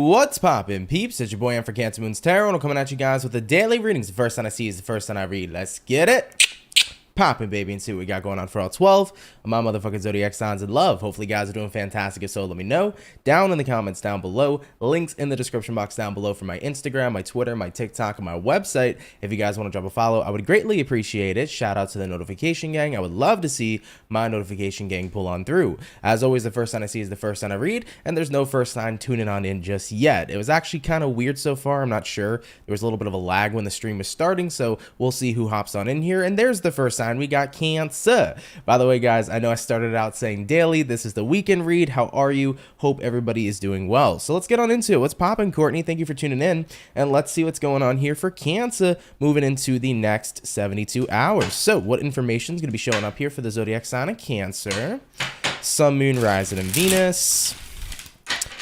What's poppin', peeps? It's your boy, for CancerMoonsTarot, and I'm coming at you guys with the daily readings. The first time I see is the first time I read. Let's get it poppin', baby, and see what we got going on for all 12 of my motherfucking zodiac signs in love. Hopefully, you guys are doing fantastic. If so, let me know down in the comments down below. Links in the description box down below for my Instagram, my Twitter, my TikTok, and my website. If you guys want to drop a follow, I would greatly appreciate it. Shout out to the notification gang. I would love to see my notification gang pull on through. As always, the first sign I see is the first sign I read, and there's no first sign tuning on in just yet. It was actually kind of weird so far. I'm not sure. There was a little bit of a lag when the stream was starting, so we'll see who hops on in here. And there's the first sign. We got Cancer. By the way, guys, I know I started out saying daily. This is the weekend read. How are you? Hope everybody is doing well. So let's get on into it. What's poppin', Courtney? Thank you for tuning in, and let's see what's going on here for Cancer moving into the next 72 hours. So what information is going to be showing up here for the zodiac sign of Cancer? Sun, Moon, Rising, and Venus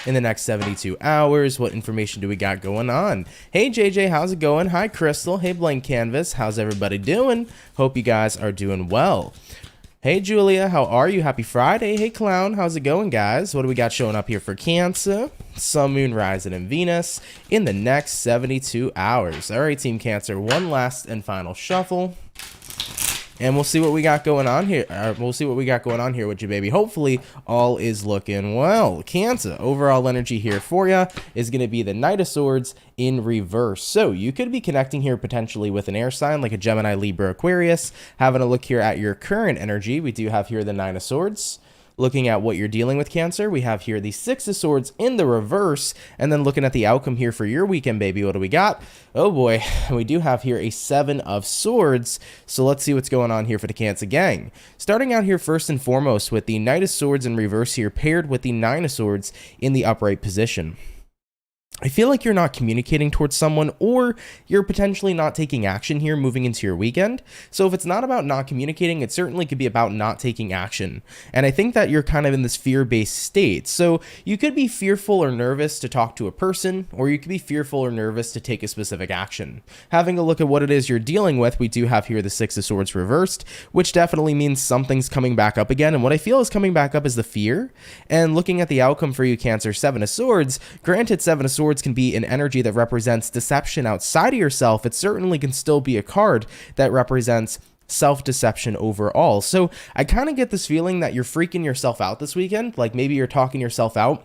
in the next 72 hours. What information do we got going on? Hey JJ, how's it going? Hi Crystal. Hey Blank Canvas, how's everybody doing? Hope you guys are doing well. Hey Julia, how are you? Happy Friday. Hey Clown, how's it going, guys? What do we got showing up here for Cancer? Sun, Moon, Rising, and Venus in the next 72 hours. All right, Team Cancer, one last and final shuffle, and we'll see what we got going on here. We'll see what we got going on here with you, baby. Hopefully, all is looking well. Cancer, overall energy here for you is going to be the Knight of Swords in reverse. So you could be connecting here potentially with an air sign like a Gemini, Libra, Aquarius. Having a look here at your current energy, we do have here the Nine of Swords. Looking at what you're dealing with, Cancer, we have here the Six of Swords in the reverse, and then looking at the outcome here for your weekend, baby, what do we got? Oh boy, we do have here a Seven of Swords, so let's see what's going on here for the Cancer gang. Starting out here first and foremost with the Knight of Swords in reverse here, paired with the Nine of Swords in the upright position. I feel like you're not communicating towards someone, or you're potentially not taking action here moving into your weekend. So if it's not about not communicating, it certainly could be about not taking action. And I think that you're kind of in this fear-based state. So you could be fearful or nervous to talk to a person, or you could be fearful or nervous to take a specific action. Having a look at what it is you're dealing with, we do have here the Six of Swords reversed, which definitely means something's coming back up again. And what I feel is coming back up is the fear. And looking at the outcome for you, Cancer, Seven of Swords, granted Seven of Swords can be an energy that represents deception outside of yourself. It certainly can still be a card that represents self-deception overall. So I kind of get this feeling that you're freaking yourself out this weekend. Like maybe you're talking yourself out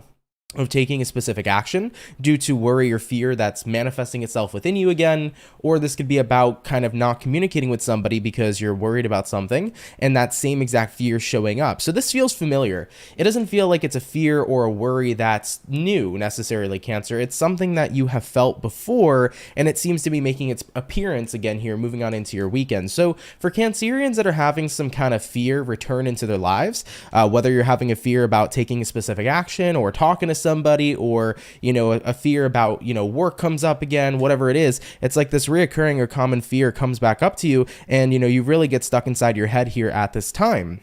of taking a specific action due to worry or fear that's manifesting itself within you again, or this could be about kind of not communicating with somebody because you're worried about something and that same exact fear showing up. So this feels familiar. It doesn't feel like it's a fear or a worry that's new necessarily, Cancer. It's something that you have felt before, and it seems to be making its appearance again here moving on into your weekend. So for Cancerians that are having some kind of fear return into their lives, whether you're having a fear about taking a specific action or talking to somebody, or a fear about work comes up again, whatever it is, it's like this reoccurring or common fear comes back up to you, and you really get stuck inside your head here at this time.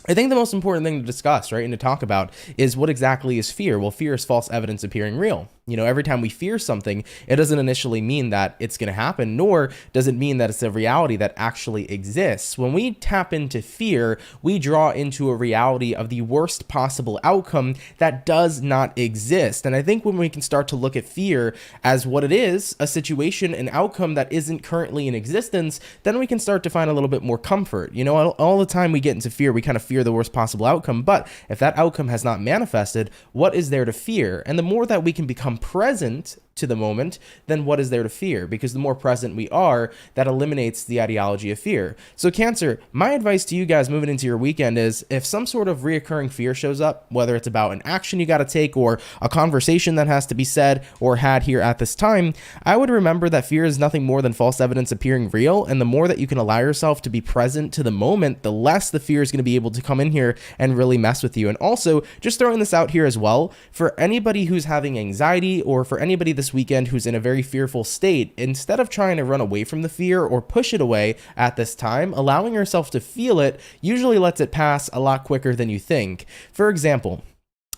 I think the most important thing to discuss, right, and to talk about is what exactly is fear. Well, fear is false evidence appearing real. Every time we fear something, it doesn't initially mean that it's going to happen, nor does it mean that it's a reality that actually exists. When we tap into fear, we draw into a reality of the worst possible outcome that does not exist. And I think when we can start to look at fear as what it is, a situation, an outcome that isn't currently in existence, then we can start to find a little bit more comfort. All the time we get into fear, we kind of fear the worst possible outcome. But if that outcome has not manifested, what is there to fear? And the more that we can become present to the moment, then what is there to fear? Because the more present we are, that eliminates the ideology of fear. So Cancer, my advice to you guys moving into your weekend is if some sort of reoccurring fear shows up, whether it's about an action you got to take or a conversation that has to be said or had here at this time, I would remember that fear is nothing more than false evidence appearing real. And the more that you can allow yourself to be present to the moment, the less the fear is going to be able to come in here and really mess with you. And also, just throwing this out here as well, for anybody who's having anxiety, or for anybody this weekend who's in a very fearful state, instead of trying to run away from the fear or push it away at this time, allowing yourself to feel it usually lets it pass a lot quicker than you think. For example,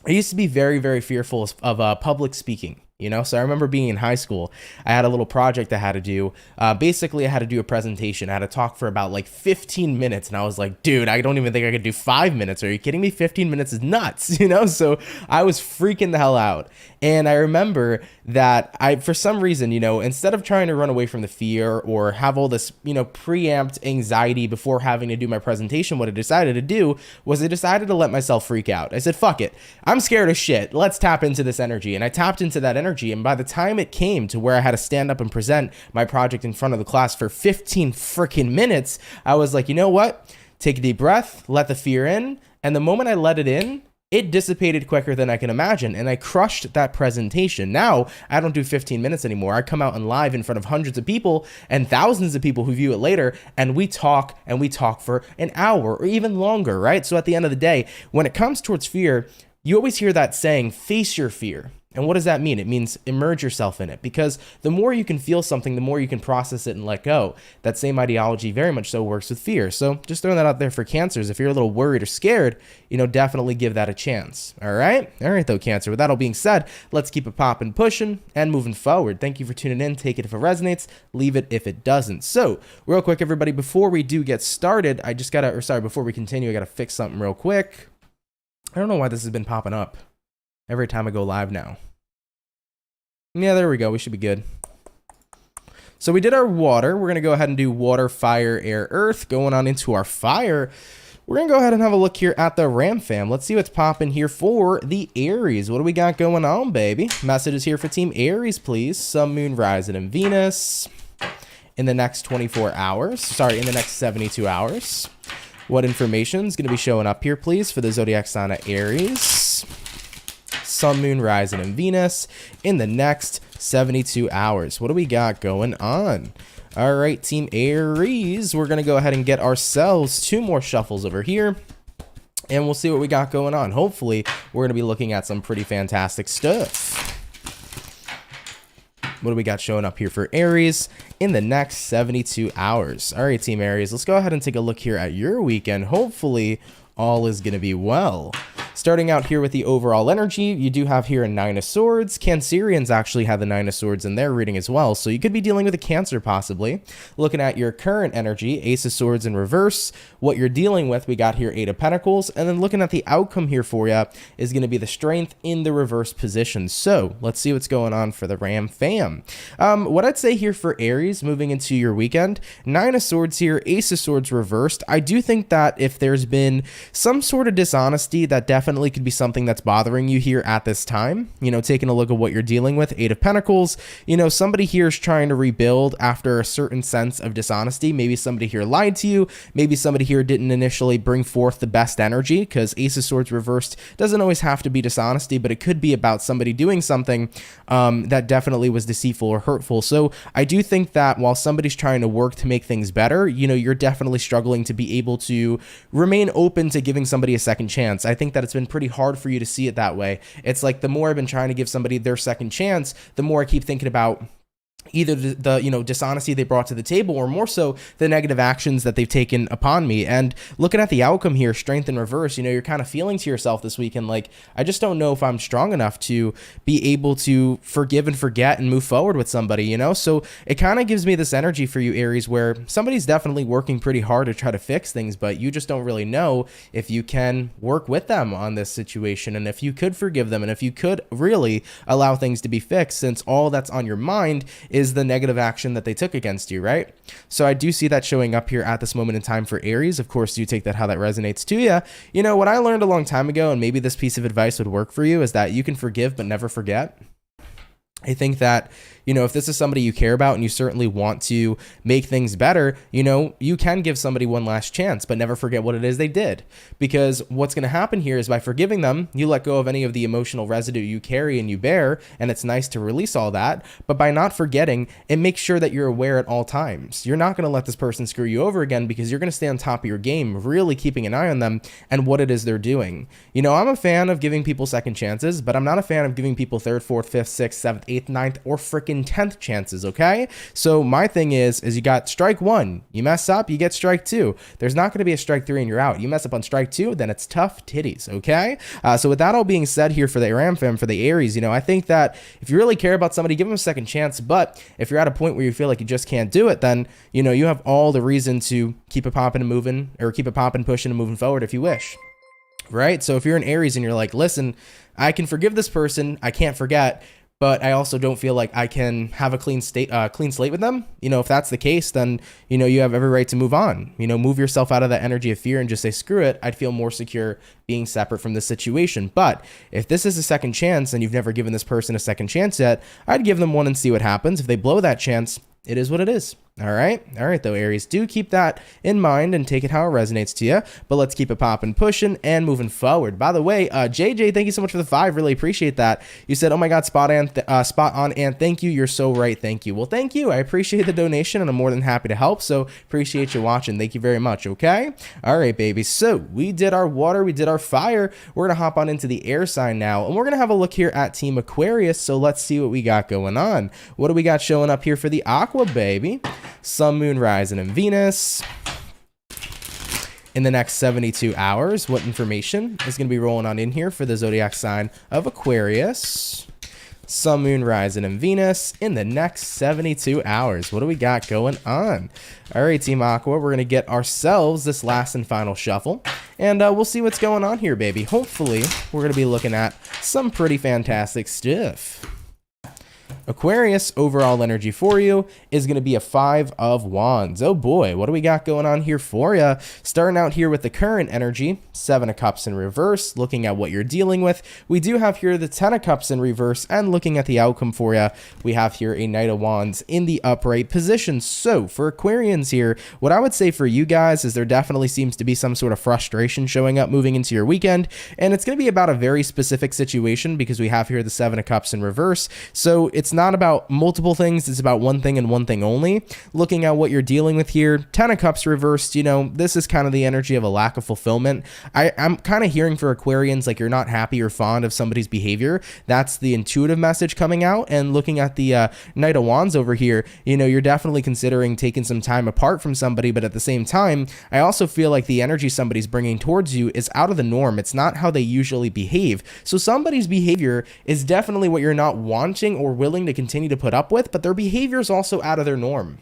I used to be very, very fearful of public speaking. So I remember being in high school, I had a little project I had to do. Basically, I had to do a presentation. I had to talk for about like 15 minutes. And I was like, dude, I don't even think I could do 5 minutes. Are you kidding me? 15 minutes is nuts, So I was freaking the hell out. And I remember that for some reason, instead of trying to run away from the fear or have all this, preempt anxiety before having to do my presentation, what I decided to do was I decided to let myself freak out. I said, fuck it. I'm scared as shit. Let's tap into this energy. And I tapped into that energy. And by the time it came to where I had to stand up and present my project in front of the class for 15 freaking minutes, I was like, you know what? Take a deep breath, let the fear in. And the moment I let it in, it dissipated quicker than I can imagine, and I crushed that presentation. Now, I don't do 15 minutes anymore. I come out and live in front of hundreds of people and thousands of people who view it later, and we talk for an hour or even longer, right? So at the end of the day, when it comes towards fear, you always hear that saying, face your fear. And what does that mean? It means immerse yourself in it, because the more you can feel something, the more you can process it and let go. That same ideology very much so works with fear. So just throwing that out there for Cancers. If you're a little worried or scared, definitely give that a chance. All right? All right, though, Cancer. With that all being said, let's keep it popping, pushing, and moving forward. Thank you for tuning in. Take it if it resonates. Leave it if it doesn't. So real quick, everybody, before we do get started, before we continue, I got to fix something real quick. I don't know why this has been popping up every time I go live now. Yeah, there we go. We should be good. So we did our water. We're going to go ahead and do water, fire, air, earth. Going on into our fire, we're going to go ahead and have a look here at the Ram fam. Let's see what's popping here for the Aries. What do we got going on, baby? Messages here for Team Aries, please. Sun, Moon, Rising, and Venus in the next 24 hours. Sorry, in the next 72 hours. What information is going to be showing up here, please, for the zodiac sign of Aries? Sun, Moon, Rising, and Venus in the next 72 hours. What do we got going on? All right, Team Aries, we're going to go ahead and get ourselves 2 more shuffles over here, and we'll see what we got going on. Hopefully, we're going to be looking at some pretty fantastic stuff. What do we got showing up here for Aries in the next 72 hours? All right, Team Aries, let's go ahead and take a look here at your weekend. Hopefully, all is going to be well. Starting out here with the overall energy, you do have here a 9 of Swords. Cancerians actually have the 9 of Swords in their reading as well, so you could be dealing with a Cancer possibly. Looking at your current energy, Ace of Swords in reverse. What you're dealing with, we got here 8 of Pentacles, and then looking at the outcome here for you is going to be the Strength in the reverse position. So let's see what's going on for the Ram fam. What I'd say here for Aries moving into your weekend, 9 of Swords here, Ace of Swords reversed. I do think that if there's been some sort of dishonesty, that definitely could be something that's bothering you here at this time. Taking a look at what you're dealing with, 8 of Pentacles, somebody here is trying to rebuild after a certain sense of dishonesty. Maybe somebody here lied to you. Maybe somebody here didn't initially bring forth the best energy, because Ace of Swords reversed doesn't always have to be dishonesty, but it could be about somebody doing something that definitely was deceitful or hurtful. So I do think that while somebody's trying to work to make things better, you're definitely struggling to be able to remain open to giving somebody a second chance. I think that it's been pretty hard for you to see it that way. It's like the more I've been trying to give somebody their second chance, the more I keep thinking about either the dishonesty they brought to the table, or more so the negative actions that they've taken upon me. And looking at the outcome here, Strength in reverse, you're kind of feeling to yourself this weekend like, I just don't know if I'm strong enough to be able to forgive and forget and move forward with somebody, so it kind of gives me this energy for you, Aries, where somebody's definitely working pretty hard to try to fix things, but you just don't really know if you can work with them on this situation, and if you could forgive them, and if you could really allow things to be fixed, since all that's on your mind is the negative action that they took against you, right? So I do see that showing up here at this moment in time for Aries. Of course, you take that how that resonates to you. What I learned a long time ago, and maybe this piece of advice would work for you, is that you can forgive but never forget. I think that, if this is somebody you care about and you certainly want to make things better, you can give somebody one last chance, but never forget what it is they did. Because what's going to happen here is by forgiving them, you let go of any of the emotional residue you carry and you bear, and it's nice to release all that. But by not forgetting, it makes sure that you're aware at all times. You're not going to let this person screw you over again, because you're going to stay on top of your game, really keeping an eye on them and what it is they're doing. I'm a fan of giving people second chances, but I'm not a fan of giving people third, fourth, fifth, sixth, seventh, 8th, 9th, or freaking 10th chances, okay? So my thing is you got strike 1. You mess up, you get strike 2. There's not going to be a strike 3 and you're out. You mess up on strike 2, then it's tough titties, okay? So with that all being said here for the Ram fam, for the Aries, you know, I think that if you really care about somebody, give them a second chance. But if you're at a point where you feel like you just can't do it, then, you know, you have all the reason to keep it popping and moving, or keep it popping, pushing, and moving forward if you wish. Right? So if you're an Aries and you're like, listen, I can forgive this person, I can't forget, but I also don't feel like I can have a clean slate with them. You know, if that's the case, then, you know, you have every right to move on. You know, move yourself out of that energy of fear and just say, screw it. I'd feel more secure being separate from this situation. But if this is a second chance and you've never given this person a second chance yet, I'd give them one and see what happens. If they blow that chance, it is what it is. All right though, Aries, do keep that in mind and take it how it resonates to you, but let's keep it popping, pushing, and moving forward. By the way, JJ, thank you so much for the 5, really appreciate that. You said, oh my god, spot on, and thank you, you're so right, thank you. Well, thank you, I appreciate the donation, and I'm more than happy to help, so appreciate you watching, thank you very much, okay? All right, baby, so we did our water, we did our fire, we're gonna hop on into the air sign now, and we're gonna have a look here at Team Aquarius, so let's see what we got going on. What do we got showing up here for the Aqua, baby? Sun, Moon, Rising, and Venus. In the next 72 hours, what information is going to be rolling on in here for the zodiac sign of Aquarius? Sun, Moon, Rising, and Venus in the next 72 hours. What do we got going on? All right, Team Aqua, we're going to get ourselves this last and final shuffle, and we'll see what's going on here, baby. Hopefully, we're going to be looking at some pretty fantastic stuff. Aquarius, overall energy for you is going to be a 5 of Wands. Oh boy, what do we got going on here for you? Starting out here with the current energy, 7 of Cups in reverse, looking at what you're dealing with. We do have here the 10 of Cups in reverse, and looking at the outcome for you, we have here a Knight of Wands in the upright position. So for Aquarians here, what I would say for you guys is there definitely seems to be some sort of frustration showing up moving into your weekend, and it's going to be about a very specific situation because we have here the 7 of Cups in reverse. So it's not about multiple things, it's about one thing and one thing only. Looking at what you're dealing with here, 10 of Cups reversed, you know, this is kind of the energy of a lack of fulfillment. I'm kind of hearing for Aquarians like you're not happy or fond of somebody's behavior. That's the intuitive message coming out. And looking at the Knight of Wands over here, you know, you're definitely considering taking some time apart from somebody, but at the same time, I also feel like the energy somebody's bringing towards you is out of the norm. It's not how they usually behave. So somebody's behavior is definitely what you're not wanting or willing to continue to put up with, but their behavior is also out of their norm,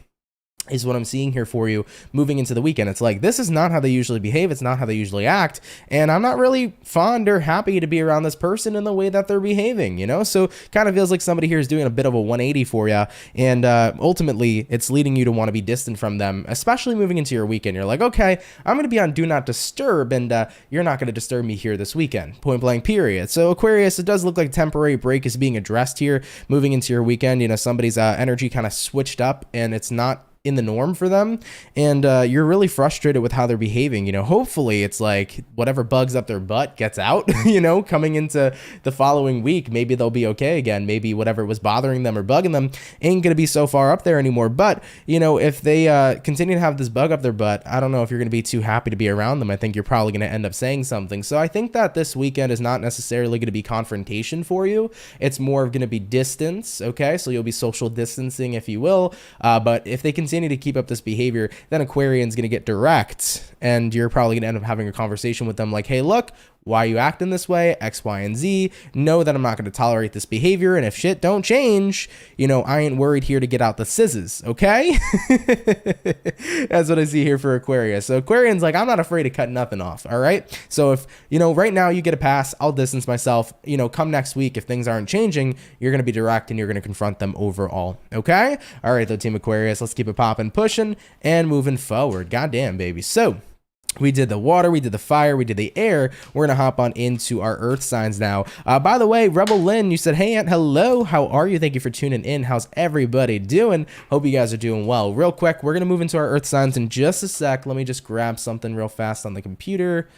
is what I'm seeing here for you moving into the weekend. It's like, this is not how they usually behave. It's not how they usually act. And I'm not really fond or happy to be around this person in the way that they're behaving, you know? So kind of feels like somebody here is doing a bit of a 180 for you. And ultimately, it's leading you to want to be distant from them, especially moving into your weekend. You're like, okay, I'm going to be on Do Not Disturb, and you're not going to disturb me here this weekend. Point blank, period. So Aquarius, it does look like a temporary break is being addressed here moving into your weekend. You know, somebody's energy kind of switched up, and it's not in the norm for them, and you're really frustrated with how they're behaving. You know, hopefully it's like whatever bugs up their butt gets out, you know, coming into the following week. Maybe they'll be okay again. Maybe whatever was bothering them or bugging them ain't gonna be so far up there anymore. But, you know, if they continue to have this bug up their butt, I don't know if you're gonna be too happy to be around them. I think you're probably gonna end up saying something. So I think that this weekend is not necessarily gonna be confrontation for you. It's more of gonna be distance, okay? So you'll be social distancing, if you will. But if they continue to keep up this behavior, then Aquarian's going to get direct, and you're probably going to end up having a conversation with them like, hey, look, why are you acting this way? X, Y, and Z. Know that I'm not going to tolerate this behavior, and if shit don't change, you know, I ain't worried here to get out the scissors, okay? That's what I see here for Aquarius. So Aquarian's like, I'm not afraid to cut nothing off, all right? So if, you know, right now you get a pass, I'll distance myself. You know, come next week, if things aren't changing, you're going to be direct and you're going to confront them overall, okay? All right, though, Team Aquarius, let's keep it popping, pushing, and moving forward. Goddamn, baby. So we did the water, we did the fire, we did the air. We're going to hop on into our earth signs now. By the way, Rebel Lynn, you said, hey, Aunt, hello. How are you? Thank you for tuning in. How's everybody doing? Hope you guys are doing well. Real quick, we're going to move into our earth signs in just a sec. Let me just grab something real fast on the computer.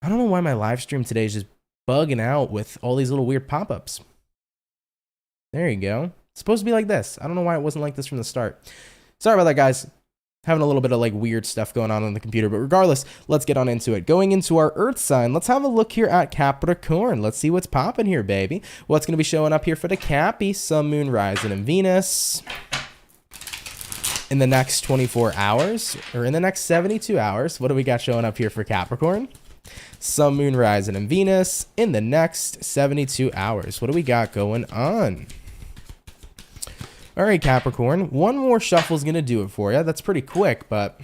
I don't know why my live stream today is just bugging out with all these little weird pop-ups. There you go. It's supposed to be like this. I don't know why it wasn't like this from the start. Sorry about that, guys. having a little bit of like weird stuff going on the computer, but regardless, let's get on into it. Going into our Earth sign, let's have a look here at Capricorn. Let's see what's popping here, baby. What's going to be showing up here for the Cappy? Sun, Moon, Rising, and Venus in the next 24 hours, or in the next 72 hours. What do we got showing up here for Capricorn? Sun, Moon, Rising, and Venus in the next 72 hours. What do we got going on? All right, Capricorn, one more shuffle is going to do it for you. That's pretty quick, but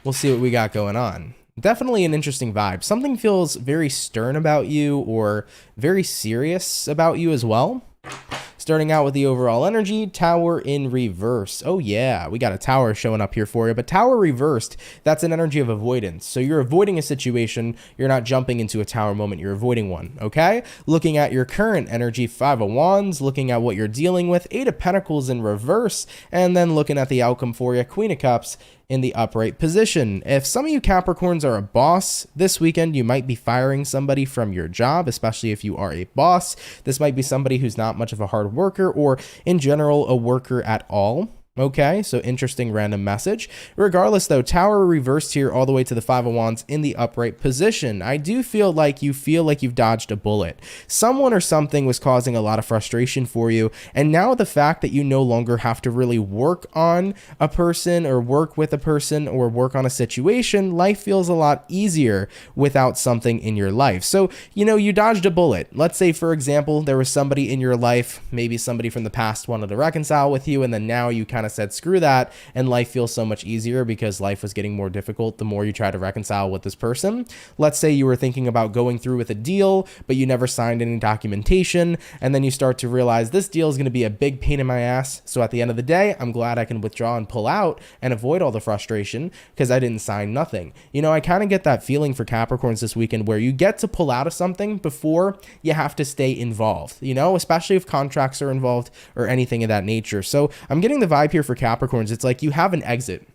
we'll see what we got going on. Definitely an interesting vibe. Something feels very stern about you or very serious about you as well. Starting out with the overall energy, Tower in reverse. Oh yeah, we got a Tower showing up here for you, but Tower reversed, that's an energy of avoidance. So you're avoiding a situation, you're not jumping into a Tower moment, you're avoiding one, okay? Looking at your current energy, Five of Wands, looking at what you're dealing with, Eight of Pentacles in reverse, and then looking at the outcome for you, Queen of Cups in the upright position. If some of you Capricorns are a boss this weekend, you might be firing somebody from your job, especially if you are a boss. This might be somebody who's not much of a hard worker or in general a worker at all. Okay, so interesting random message. Regardless though, Tower reversed here all the way to the Five of Wands in the upright position. I do feel like you've dodged a bullet. Someone or something was causing a lot of frustration for you, and now the fact that you no longer have to really work on a person or work with a person or work on a situation, life feels a lot easier without something in your life. So, you know, you dodged a bullet. Let's say, for example, there was somebody in your life, maybe somebody from the past wanted to reconcile with you, and then now you kind of said screw that, and life feels so much easier because life was getting more difficult the more you try to reconcile with this person. Let's say you were thinking about going through with a deal, but you never signed any documentation, and then you start to realize this deal is going to be a big pain in my ass, so at the end of the day, I'm glad I can withdraw and pull out and avoid all the frustration because I didn't sign nothing. You know, I kind of get that feeling for Capricorns this weekend where you get to pull out of something before you have to stay involved, you know, especially if contracts are involved or anything of that nature. So I'm getting the vibe here for Capricorns. It's like you have an exit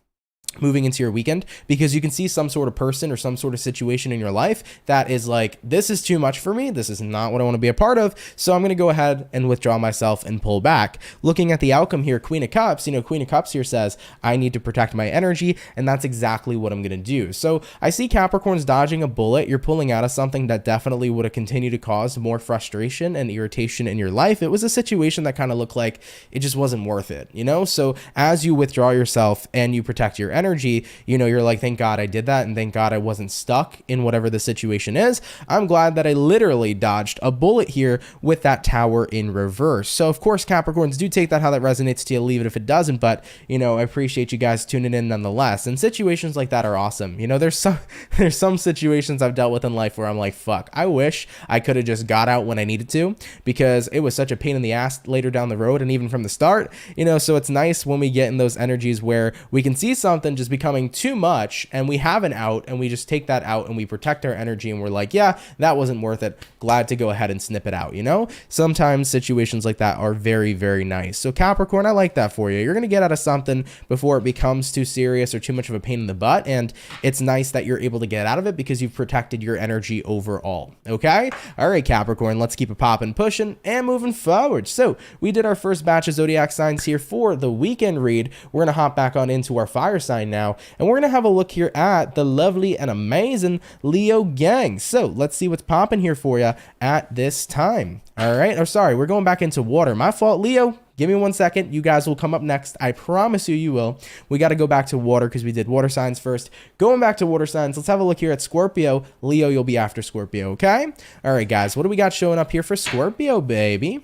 moving into your weekend because you can see some sort of person or some sort of situation in your life that is like, this is too much for me. This is not what I want to be a part of. So I'm going to go ahead and withdraw myself and pull back. Looking at the outcome here, Queen of Cups, you know, Queen of Cups here says, I need to protect my energy. And that's exactly what I'm going to do. So I see Capricorns dodging a bullet. You're pulling out of something that definitely would have continued to cause more frustration and irritation in your life. It was a situation that kind of looked like it just wasn't worth it, you know? So as you withdraw yourself and you protect your energy, you know, you're like, thank God I did that, and thank God I wasn't stuck in whatever the situation is. I'm glad that I literally dodged a bullet here with that Tower in reverse. So of course, Capricorns, do take that how that resonates to you, leave it if it doesn't, but you know, I appreciate you guys tuning in nonetheless. And situations like that are awesome. You know, there's some situations I've dealt with in life where I'm like, fuck, I wish I could have just got out when I needed to, because it was such a pain in the ass later down the road and even from the start, you know. So it's nice when we get in those energies where we can see something just becoming too much and we have an out and we just take that out and we protect our energy and we're like, yeah, that wasn't worth it. Glad to go ahead and snip it out, you know? Sometimes situations like that are very, very nice. So Capricorn, I like that for you. You're going to get out of something before it becomes too serious or too much of a pain in the butt, and it's nice that you're able to get out of it because you've protected your energy overall, okay? All right, Capricorn, let's keep it popping, pushing, and moving forward. So we did our first batch of zodiac signs here for the weekend read. We're going to hop back on into our fire sign now, and we're going to have a look here at the lovely and amazing Leo gang. So let's see what's popping here for you at this time. All right. Oh, sorry. We're going back into water. My fault, Leo. Give me 1 second. You guys will come up next. I promise you, you will. We got to go back to water because we did water signs first. Going back to water signs, let's have a look here at Scorpio. Leo, you'll be after Scorpio, okay? All right, guys. What do we got showing up here for Scorpio, baby?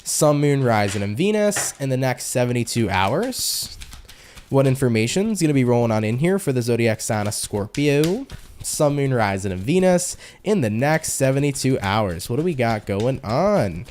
Sun, Moon, Rising, and Venus in the next 72 hours. What information is going to be rolling on in here for the zodiac sign of Scorpio? Sun, Moon, Rising, and Venus in the next 72 hours. What do we got going on?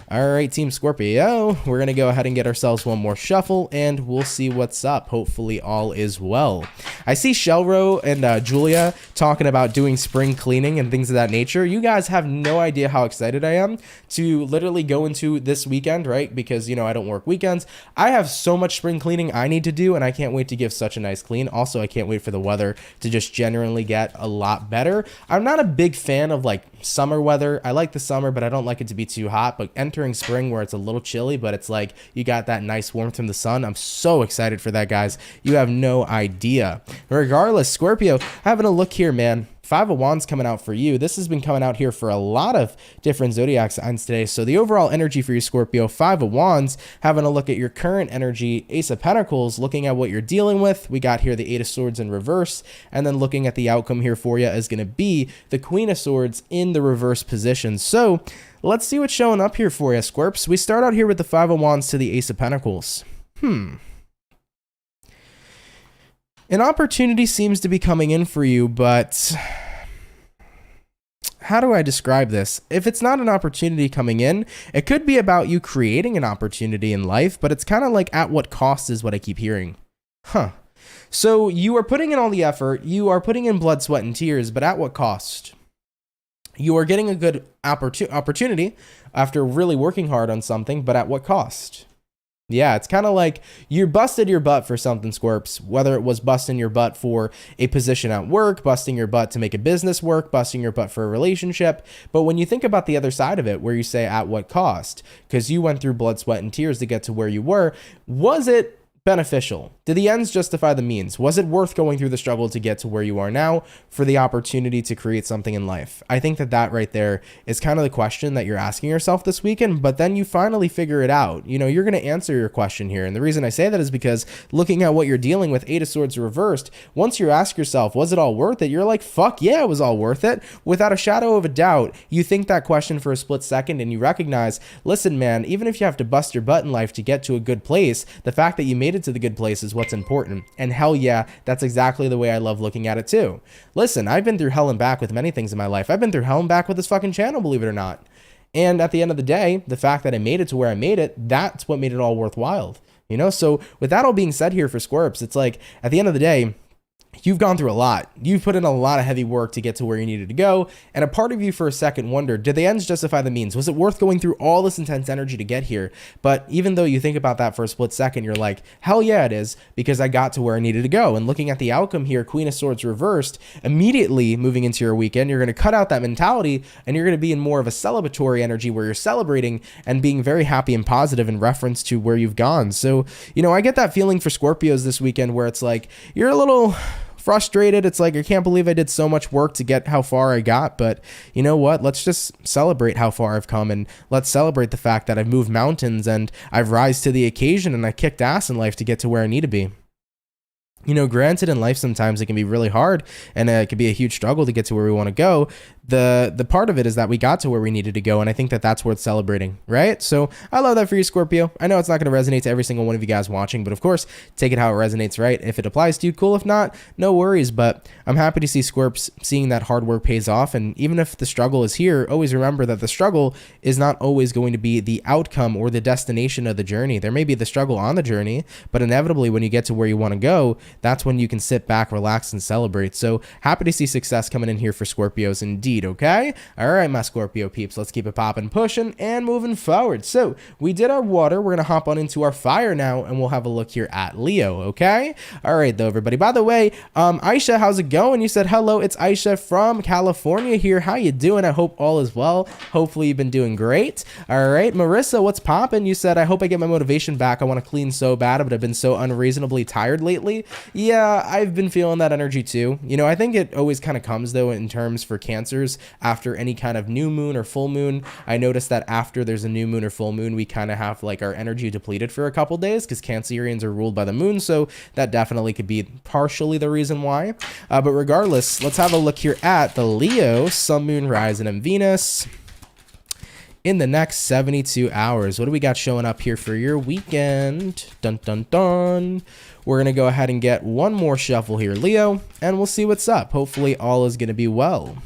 All right, Team Scorpio, we're going to go ahead and get ourselves one more shuffle, and we'll see what's up. Hopefully all is well. I see Shelro and Julia talking about doing spring cleaning and things of that nature. You guys have no idea how excited I am to literally go into this weekend, right? Because, you know, I don't work weekends. I have so much spring cleaning I need to do, and I can't wait to give such a nice clean. Also, I can't wait for the weather to just generally get a lot better. I'm not a big fan of like summer weather. I like the summer, but I don't like it to be too hot. But entering spring where it's a little chilly, but it's like you got that nice warmth from the sun, I'm so excited for that, guys. You have no idea. Regardless, Scorpio, having a look here, man. Five of Wands coming out for you. This has been coming out here for a lot of different zodiac signs today. So the overall energy for you, Scorpio, Five of Wands, having a look at your current energy, Ace of Pentacles, looking at what you're dealing with. We got here the Eight of Swords in reverse, and then looking at the outcome here for you is going to be the Queen of Swords in the reverse position. So let's see what's showing up here for you, Scorps. We start out here with the Five of Wands to the Ace of Pentacles. An opportunity seems to be coming in for you, but how do I describe this? If it's not an opportunity coming in, it could be about you creating an opportunity in life, but it's kind of like at what cost is what I keep hearing. So you are putting in all the effort, you are putting in blood, sweat, and tears, but at what cost? You are getting a good opportunity after really working hard on something, but at what cost? Yeah, it's kind of like you busted your butt for something, Scorps, whether it was busting your butt for a position at work, busting your butt to make a business work, busting your butt for a relationship. But when you think about the other side of it, where you say at what cost, because you went through blood, sweat, and tears to get to where you were, was it beneficial? Did the ends justify the means? Was it worth going through the struggle to get to where you are now for the opportunity to create something in life? I think that right there is kind of the question that you're asking yourself this weekend, but then you finally figure it out. You know, you're going to answer your question here. And the reason I say that is because looking at what you're dealing with, Eight of Swords reversed, once you ask yourself, was it all worth it? You're like, fuck yeah, it was all worth it. Without a shadow of a doubt, you think that question for a split second and you recognize, listen, man, even if you have to bust your butt in life to get to a good place, the fact that you made it to the good place is what's important. And hell yeah, that's exactly the way I love looking at it too. Listen, I've been through hell and back with many things in my life. I've been through hell and back with this fucking channel, believe it or not. And at the end of the day, the fact that I made it to where I made it, that's what made it all worthwhile. You know, so with that all being said here for Scorps, it's like at the end of the day, you've gone through a lot. You've put in a lot of heavy work to get to where you needed to go. And a part of you for a second wondered, did the ends justify the means? Was it worth going through all this intense energy to get here? But even though you think about that for a split second, you're like, hell yeah, it is, because I got to where I needed to go. And looking at the outcome here, Queen of Swords reversed, immediately moving into your weekend, you're going to cut out that mentality and you're going to be in more of a celebratory energy where you're celebrating and being very happy and positive in reference to where you've gone. So, you know, I get that feeling for Scorpios this weekend where it's like, you're a little frustrated. It's like, I can't believe I did so much work to get how far I got, but you know what? Let's just celebrate how far I've come, and let's celebrate the fact that I've moved mountains and I've rise to the occasion and I kicked ass in life to get to where I need to be. You know, granted, in life sometimes it can be really hard and it can be a huge struggle to get to where we want to go. The part of it is that we got to where we needed to go, and I think that that's worth celebrating, right? So I love that for you, Scorpio. I know it's not going to resonate to every single one of you guys watching, but of course, take it how it resonates, right? If it applies to you, cool. If not, no worries, but I'm happy to see Scorps seeing that hard work pays off, and even if the struggle is here, always remember that the struggle is not always going to be the outcome or the destination of the journey. There may be the struggle on the journey, but inevitably when you get to where you want to go, that's when you can sit back, relax, and celebrate. So happy to see success coming in here for Scorpios indeed. Okay, all right, my Scorpio peeps, let's keep it popping, pushing, and moving forward. So we did our water. We're gonna hop on into our fire now, and we'll have a look here at Leo. Okay, all right though, everybody. By the way, Aisha, how's it going? You said hello. It's Aisha from California here. How you doing? I hope all is well. Hopefully you've been doing great. All right, Marissa, what's popping? You said, I hope I get my motivation back. I want to clean so bad, but I've been so unreasonably tired lately. Yeah, I've been feeling that energy too. You know, I think it always kind of comes though in terms for Cancers after any kind of new moon or full moon. I noticed that after there's a new moon or full moon, we kind of have like our energy depleted for a couple days because Cancerians are ruled by the moon. So that definitely could be partially the reason why. But regardless, let's have a look here at the Leo, Sun, Moon, Rising, and Venus in the next 72 hours. What do we got showing up here for your weekend? Dun, dun, dun. We're going to go ahead and get one more shuffle here, Leo, and we'll see what's up. Hopefully all is going to be well.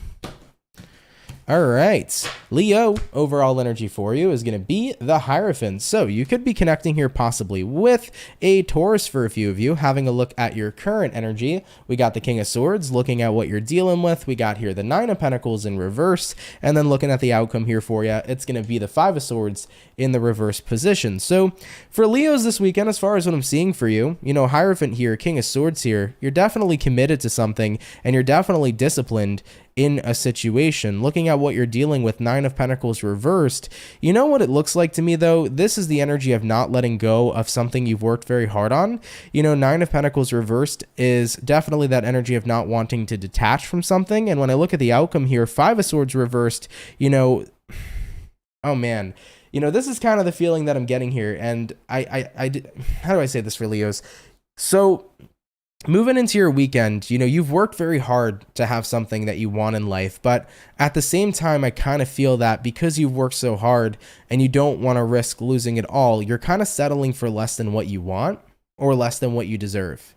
All right, Leo, overall energy for you is going to be the Hierophant. So you could be connecting here possibly with a Taurus for a few of you, having a look at your current energy. We got the King of Swords, looking at what you're dealing with. We got here the Nine of Pentacles in reverse, and then looking at the outcome here for you, it's going to be the Five of Swords in the reverse position. So for Leos this weekend, as far as what I'm seeing for you, you know, Hierophant here, King of Swords here, you're definitely committed to something, and you're definitely disciplined in a situation. Looking at what you're dealing with, Nine of Pentacles reversed, you know what it looks like to me though? This is the energy of not letting go of something you've worked very hard on. You know, Nine of Pentacles reversed is definitely that energy of not wanting to detach from something. And when I look at the outcome here, Five of Swords reversed, you know, oh man, you know, this is kind of the feeling that I'm getting here. And how do I say this for Leos? So moving into your weekend, you know, you've worked very hard to have something that you want in life, but at the same time, I kind of feel that because you've worked so hard and you don't want to risk losing it all, you're kind of settling for less than what you want or less than what you deserve.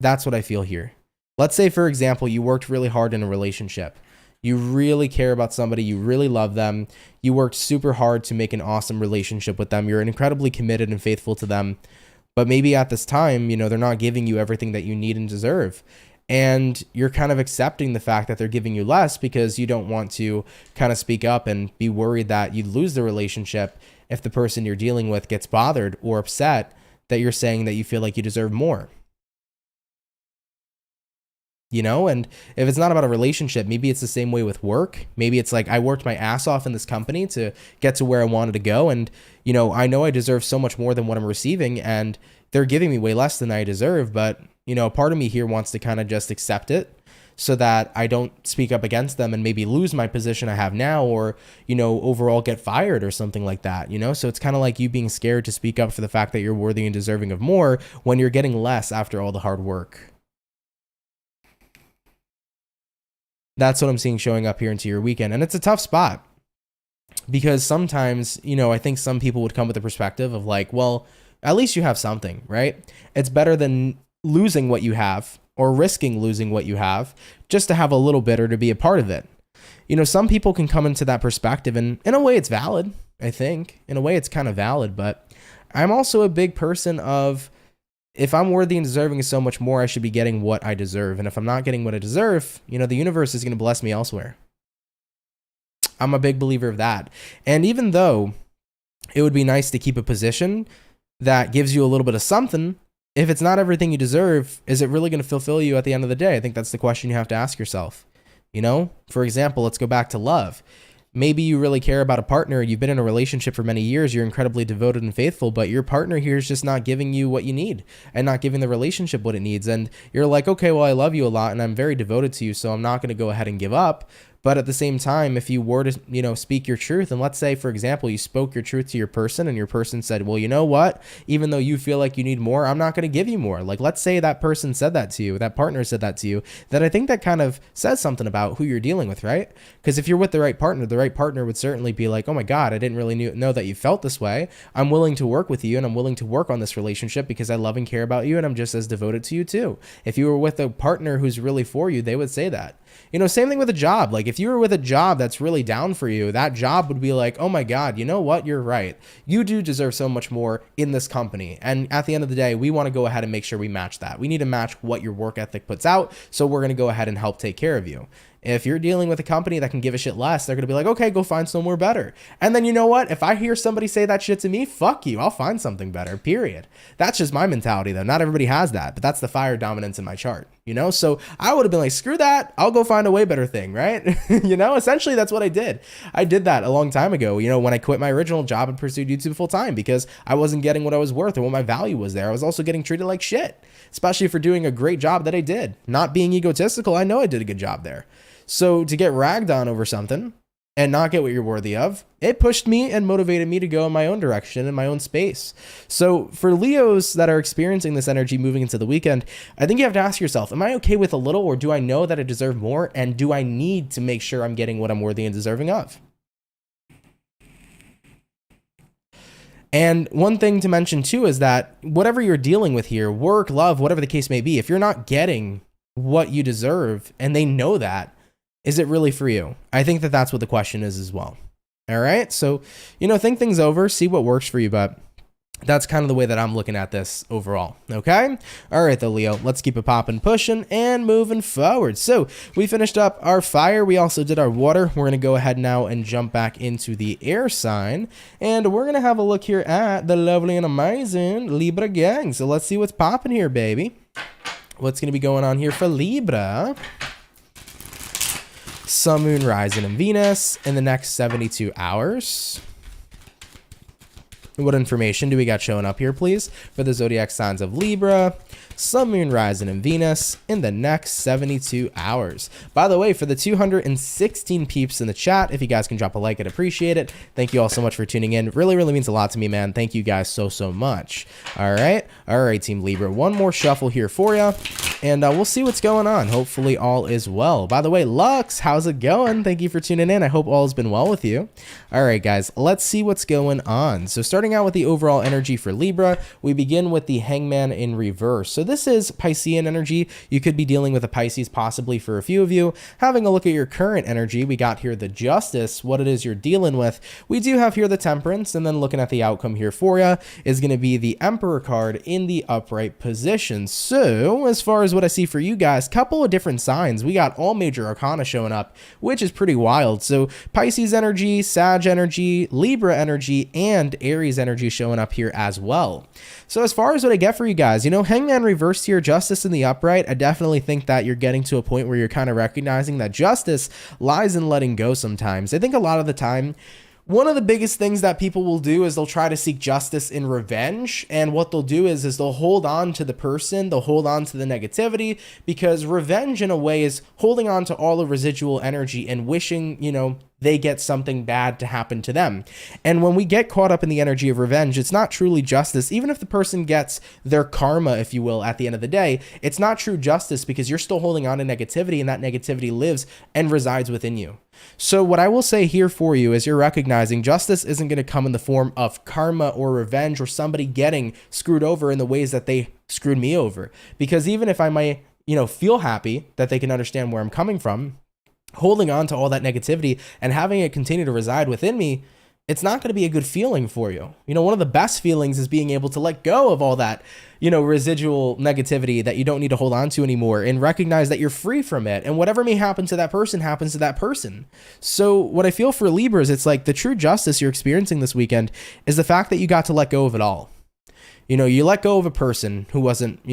That's what I feel here. Let's say, for example, you worked really hard in a relationship. You really care about somebody, you really love them, you worked super hard to make an awesome relationship with them, you're incredibly committed and faithful to them. But maybe at this time, you know, they're not giving you everything that you need and deserve. And you're kind of accepting the fact that they're giving you less because you don't want to kind of speak up and be worried that you'd lose the relationship if the person you're dealing with gets bothered or upset that you're saying that you feel like you deserve more. You know, and if it's not about a relationship, maybe it's the same way with work. Maybe it's like, I worked my ass off in this company to get to where I wanted to go. And, you know I deserve so much more than what I'm receiving, and they're giving me way less than I deserve. But, you know, a part of me here wants to kind of just accept it so that I don't speak up against them and maybe lose my position I have now, or, you know, overall get fired or something like that, you know? So it's kind of like you being scared to speak up for the fact that you're worthy and deserving of more when you're getting less after all the hard work. That's what I'm seeing showing up here into your weekend. And it's a tough spot because sometimes, you know, I think some people would come with the perspective of like, well, at least you have something, right? It's better than losing what you have or risking losing what you have just to have a little bit or to be a part of it. You know, some people can come into that perspective, and in a way it's valid, I think. In a way it's kind of valid, but I'm also a big person of, if I'm worthy and deserving of so much more, I should be getting what I deserve. And if I'm not getting what I deserve, you know, the universe is going to bless me elsewhere. I'm a big believer of that. And even though it would be nice to keep a position that gives you a little bit of something, if it's not everything you deserve, is it really going to fulfill you at the end of the day? I think that's the question you have to ask yourself. You know, for example, let's go back to love. Maybe you really care about a partner, you've been in a relationship for many years, you're incredibly devoted and faithful, but your partner here is just not giving you what you need and not giving the relationship what it needs. And you're like, okay, well, I love you a lot and I'm very devoted to you, so I'm not going to go ahead and give up. But at the same time, if you were to, you know, speak your truth, and let's say, for example, you spoke your truth to your person and your person said, well, you know what, even though you feel like you need more, I'm not going to give you more. Like, let's say that person said that to you, that partner said that to you, then I think that kind of says something about who you're dealing with, right? Because if you're with the right partner would certainly be like, oh my God, I didn't really know that you felt this way. I'm willing to work with you and I'm willing to work on this relationship because I love and care about you and I'm just as devoted to you too. If you were with a partner who's really for you, they would say that. You know, same thing with a job. Like if you were with a job that's really down for you, that job would be like, oh my God, you know what? You're right. You do deserve so much more in this company. And at the end of the day, we want to go ahead and make sure we match that. We need to match what your work ethic puts out. So we're going to go ahead and help take care of you. If you're dealing with a company that can give a shit less, they're going to be like, okay, go find somewhere better. And then you know what? If I hear somebody say that shit to me, fuck you. I'll find something better, period. That's just my mentality though. Not everybody has that, but that's the fire dominance in my chart, you know? So I would have been like, screw that. I'll go find a way better thing, right? You know, essentially that's what I did. I did that a long time ago, you know, when I quit my original job and pursued YouTube full time because I wasn't getting what I was worth or what my value was there. I was also getting treated like shit, especially for doing a great job that I did. Not being egotistical, I know I did a good job there. So to get ragged on over something and not get what you're worthy of, it pushed me and motivated me to go in my own direction, in my own space. So for Leos that are experiencing this energy moving into the weekend, I think you have to ask yourself, am I okay with a little, or do I know that I deserve more? And do I need to make sure I'm getting what I'm worthy and deserving of? And one thing to mention too is that whatever you're dealing with here, work, love, whatever the case may be, if you're not getting what you deserve and they know that, is it really for you? I think that that's what the question is as well. All right. So, think things over, see what works for you, but that's kind of the way that I'm looking at this overall. Okay. All right, though, Leo, let's keep it popping, pushing, and moving forward. So we finished up our fire. We also did our water. We're going to go ahead now and jump back into the air sign. And we're going to have a look here at the lovely and amazing Libra gang. So let's see what's popping here, baby. What's going to be going on here for Libra? Sun, Moon, Rising, and Venus in the next 72 hours. What information do we got showing up here, please, for the zodiac signs of Libra, Sun, Moon, Rising, and Venus in the next 72 hours? By the way, for the 216 peeps in the chat, if you guys can drop a like, I'd appreciate it. Thank you all so much for tuning in. It really, really means a lot to me, man. Thank you guys so, so much. All right, Team Libra. One more shuffle here for you, and we'll see what's going on. Hopefully all is well. By the way, Lux, how's it going? Thank you for tuning in. I hope all has been well with you. All right, guys, let's see what's going on. So starting out with the overall energy for Libra, we begin with the Hangman in reverse. So this is Piscean energy. You could be dealing with a Pisces possibly for a few of you. Having a look at your current energy, we got here the Justice, what it is you're dealing with. We do have here the Temperance, and then looking at the outcome here for you is going to be the Emperor card in the upright position. So as far as what I see for you guys, couple of different signs. We got all major arcana showing up, which is pretty wild. So Pisces energy, Sag energy, Libra energy, and Aries energy showing up here as well. So as far as what I get for you guys, Hangman reversed here, Justice in the upright. I definitely think that you're getting to a point where you're kind of recognizing that justice lies in letting go sometimes. I think a lot of the time, one of the biggest things that people will do is they'll try to seek justice in revenge. And what they'll do is they'll hold on to the person, they'll hold on to the negativity, because revenge in a way is holding on to all the residual energy and wishing, they get something bad to happen to them. And when we get caught up in the energy of revenge, it's not truly justice. Even if the person gets their karma, if you will, at the end of the day, it's not true justice because you're still holding on to negativity, and that negativity lives and resides within you. So what I will say here for you is you're recognizing justice isn't going to come in the form of karma or revenge or somebody getting screwed over in the ways that they screwed me over. Because even if I might, feel happy that they can understand where I'm coming from, holding on to all that negativity and having it continue to reside within me, it's not going to be a good feeling for you. One of the best feelings is being able to let go of all that, residual negativity that you don't need to hold on to anymore, and recognize that you're free from it. And whatever may happen to that person happens to that person. So what I feel for Libra is it's like the true justice you're experiencing this weekend is the fact that you got to let go of it all. You let go of a person who wasn't,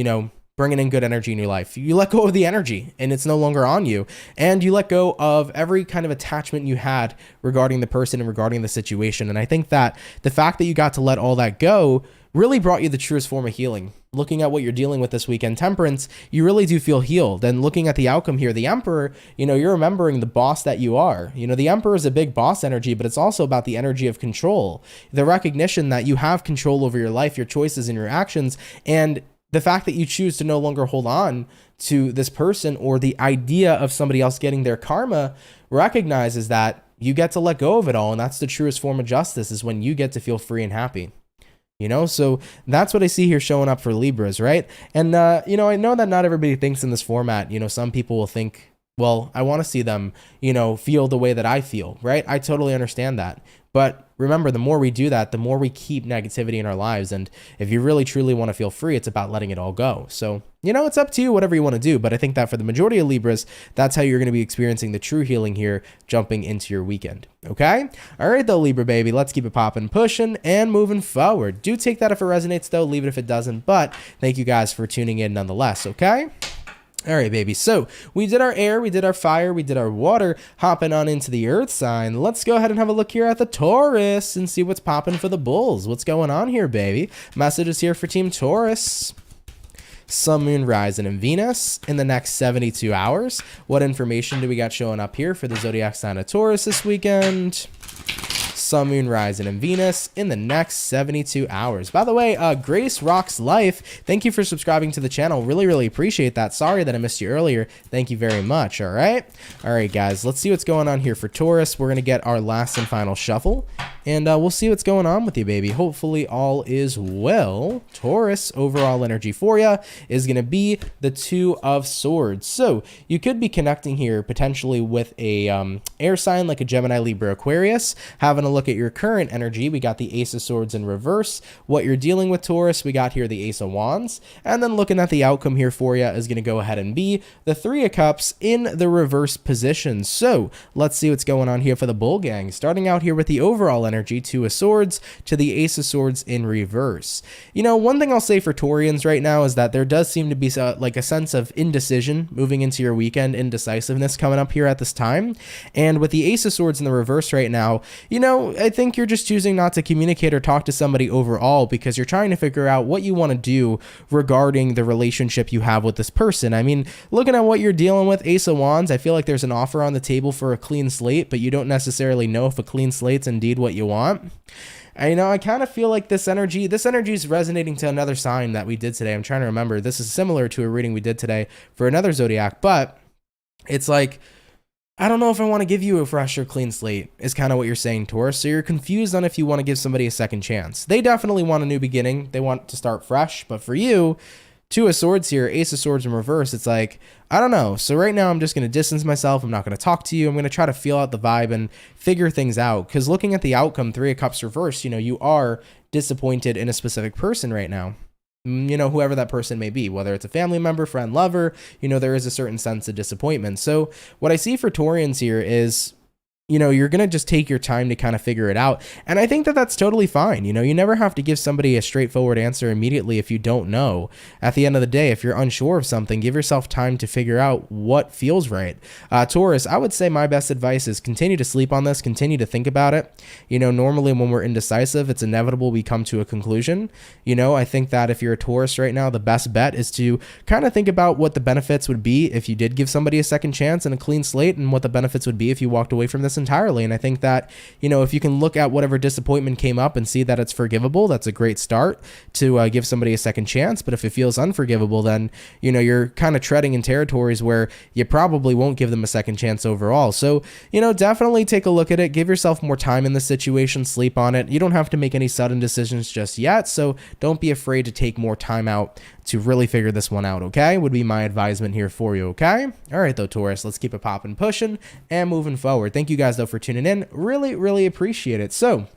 bringing in good energy in your life. You let go of the energy and it's no longer on you. And you let go of every kind of attachment you had regarding the person and regarding the situation. And I think that the fact that you got to let all that go really brought you the truest form of healing. Looking at what you're dealing with this weekend, Temperance, you really do feel healed. And looking at the outcome here, the Emperor, you're remembering the boss that you are. The Emperor is a big boss energy, but it's also about the energy of control. The recognition that you have control over your life, your choices, and your actions. And the fact that you choose to no longer hold on to this person or the idea of somebody else getting their karma recognizes that you get to let go of it all. And that's the truest form of justice, is when you get to feel free and happy. So that's what I see here showing up for Libras, right? And, I know that not everybody thinks in this format. Some people will think, well, I want to see them, feel the way that I feel, right? I totally understand that. But remember, the more we do that, the more we keep negativity in our lives. And if you really, truly want to feel free, it's about letting it all go. So, it's up to you, whatever you want to do. But I think that for the majority of Libras, that's how you're going to be experiencing the true healing here, jumping into your weekend. Okay? All right, though, Libra baby, let's keep it popping, pushing, and moving forward. Do take that if it resonates, though. Leave it if it doesn't. But thank you guys for tuning in nonetheless. Okay? All right, baby. So we did our air, we did our fire, we did our water. Hopping on into the earth sign. Let's go ahead and have a look here at the Taurus and see what's popping for the bulls. What's going on here, baby? Messages here for Team Taurus. Sun, Moon, Rising, and Venus in the next 72 hours. What information do we got showing up here for the zodiac sign of Taurus this weekend? Sun, Moon, Rising, and Venus in the next 72 hours. By the way, Grace Rocks Life, thank you for subscribing to the channel. Really appreciate that. Sorry that I missed you earlier. Thank you very much. All right, guys, let's see what's going on here for Taurus. We're gonna get our last and final shuffle, and we'll see what's going on with you, baby. Hopefully all is well. Taurus, overall energy for you is gonna be the Two of Swords. So you could be connecting here potentially with a air sign like a Gemini, Libra, Aquarius. Having a look at your current energy, we got the Ace of Swords in reverse. What you're dealing with, Taurus, we got here the Ace of Wands. And then looking at the outcome here for you is going to go ahead and be the Three of Cups in the reverse position. So let's see what's going on here for the Bull Gang. Starting out here with the overall energy, Two of Swords to the Ace of Swords in reverse. You know, one thing I'll say for Taurians right now is that there does seem to be like a sense of indecision moving into your weekend, indecisiveness coming up here at this time. And with the Ace of Swords in the reverse right now, you know, I think you're just choosing not to communicate or talk to somebody overall because you're trying to figure out what you want to do regarding the relationship you have with this person. I mean, looking at what you're dealing with, Ace of Wands, I feel like there's an offer on the table for a clean slate, but you don't necessarily know if a clean slate's indeed what you want. You know, I kind of feel like this energy is resonating to another sign that we did today. I'm trying to remember. This is similar to a reading we did today for another zodiac, but it's like, I don't know if I want to give you a fresh or clean slate is kind of what you're saying, Taurus. So you're confused on if you want to give somebody a second chance. They definitely want a new beginning. They want to start fresh. But for you, Two of Swords here, Ace of Swords in reverse, it's like, I don't know. So right now I'm just going to distance myself. I'm not going to talk to you. I'm going to try to feel out the vibe and figure things out. Because looking at the outcome, Three of Cups reverse, you know, you are disappointed in a specific person right now. You know, whoever that person may be, whether it's a family member, friend, lover, you know, there is a certain sense of disappointment. So what I see for Taurians here is, you know, you're going to just take your time to kind of figure it out. And I think that that's totally fine. You know, you never have to give somebody a straightforward answer immediately if you don't know. At the end of the day, if you're unsure of something, give yourself time to figure out what feels right. Taurus, I would say my best advice is continue to sleep on this, continue to think about it. You know, normally when we're indecisive, it's inevitable we come to a conclusion. You know, I think that if you're a Taurus right now, the best bet is to kind of think about what the benefits would be if you did give somebody a second chance and a clean slate, and what the benefits would be if you walked away from this entirely. And I think that, you know, if you can look at whatever disappointment came up and see that it's forgivable, that's a great start to give somebody a second chance. But if it feels unforgivable, then, you know, you're kind of treading in territories where you probably won't give them a second chance overall. So, you know, definitely take a look at it. Give yourself more time in the situation, sleep on it. You don't have to make any sudden decisions just yet. So don't be afraid to take more time out to really figure this one out, okay? Would be my advisement here for you, okay? All right, though, Taurus, let's keep it popping, pushing, and moving forward. Thank you guys, though, for tuning in. Really appreciate it. So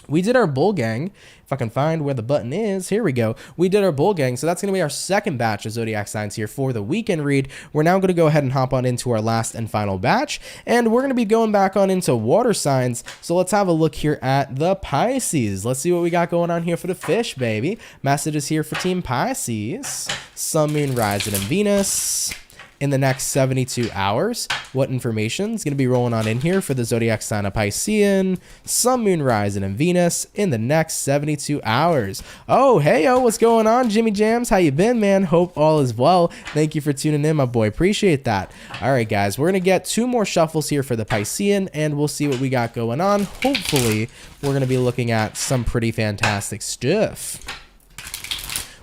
we did our Bull Gang. If I can find where the button is, here we go. We did our Bull Gang, so that's going to be our second batch of zodiac signs here for the weekend read. We're now going to go ahead and hop on into our last and final batch, and we're going to be going back on into water signs. So let's have a look here at the Pisces. Let's see what we got going on here for the fish, baby. Messages here for Team Pisces. Sun, Moon, Rising, and Venus in the next 72 hours. What information is going to be rolling on in here for the zodiac sign of Piscean, Sun, Moon, Rising, and Venus in the next 72 hours. Oh, hey, what's going on, Jimmy Jams? How you been, man? Hope all is well. Thank you for tuning in, my boy. Appreciate that. All right, guys, we're going to get two more shuffles here for the Piscean, and we'll see what we got going on. Hopefully, we're going to be looking at some pretty fantastic stuff.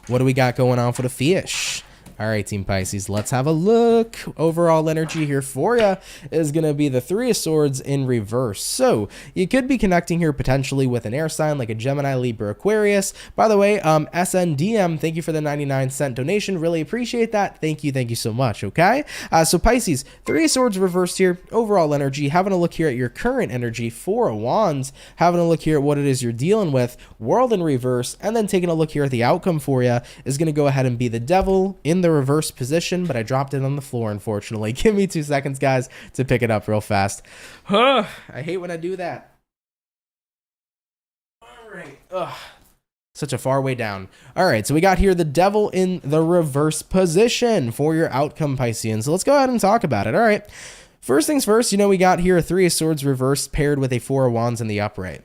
What do we got going on for the fish? All right, Team Pisces, let's have a look. Overall energy here for you is going to be the Three of Swords in reverse. So you could be connecting here potentially with an air sign like a Gemini, Libra, Aquarius. By the way, SNDM, thank you for the 99-cent donation. Really appreciate that. Thank you so much, okay? So Pisces, Three of Swords reversed here. Overall energy, having a look here at your current energy, Four of Wands, having a look here at what it is you're dealing with, World in reverse, and then taking a look here at the outcome for you is going to go ahead and be the Devil in the reverse position, but I dropped it on the floor, unfortunately. Give me 2 seconds, guys, to pick it up real fast. I hate when I do that. All right. Such a far way down. All right, so we got here the Devil in the reverse position for your outcome, Piscean. So let's go ahead and talk about it. All right. First things first, you know, we got here a Three of Swords reversed paired with a Four of Wands in the upright.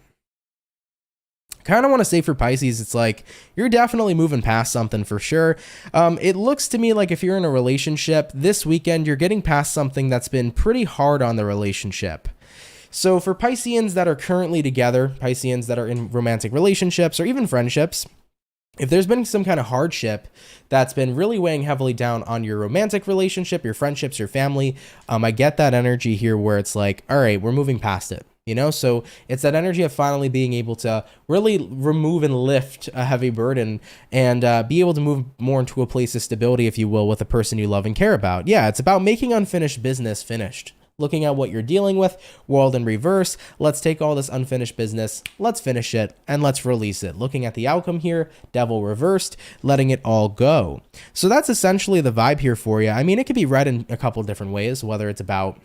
Kind of want to say for Pisces, it's like you're definitely moving past something for sure. It looks to me like if you're in a relationship this weekend, you're getting past something that's been pretty hard on the relationship. So for Pisceans that are currently together, Pisceans that are in romantic relationships or even friendships, if there's been some kind of hardship that's been really weighing heavily down on your romantic relationship, your friendships, your family, I get that energy here where it's like, all right, we're moving past it. You know, so it's that energy of finally being able to really remove and lift a heavy burden and be able to move more into a place of stability, if you will, with the person you love and care about. Yeah, it's about making unfinished business finished. Looking at what you're dealing with, world in reverse. Let's take all this unfinished business, let's finish it, and let's release it. Looking at the outcome here, devil reversed, letting it all go. So that's essentially the vibe here for you. I mean, it could be read in a couple different ways, whether it's about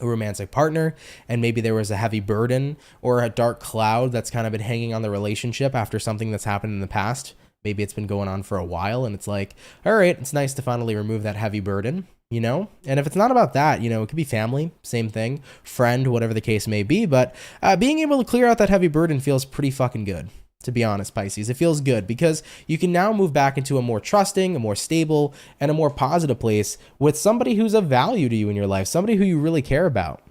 a romantic partner and maybe there was a heavy burden or a dark cloud that's kind of been hanging on the relationship after something that's happened in the past. Maybe it's been going on for a while and it's like, all right, it's nice to finally remove that heavy burden, you know? And if it's not about that, you know, it could be family, same thing, friend, whatever the case may be. But being able to clear out that heavy burden feels pretty fucking good. To be honest, Pisces, it feels good because you can now move back into a more trusting, a more stable, and a more positive place with somebody who's of value to you in your life, somebody who you really care about.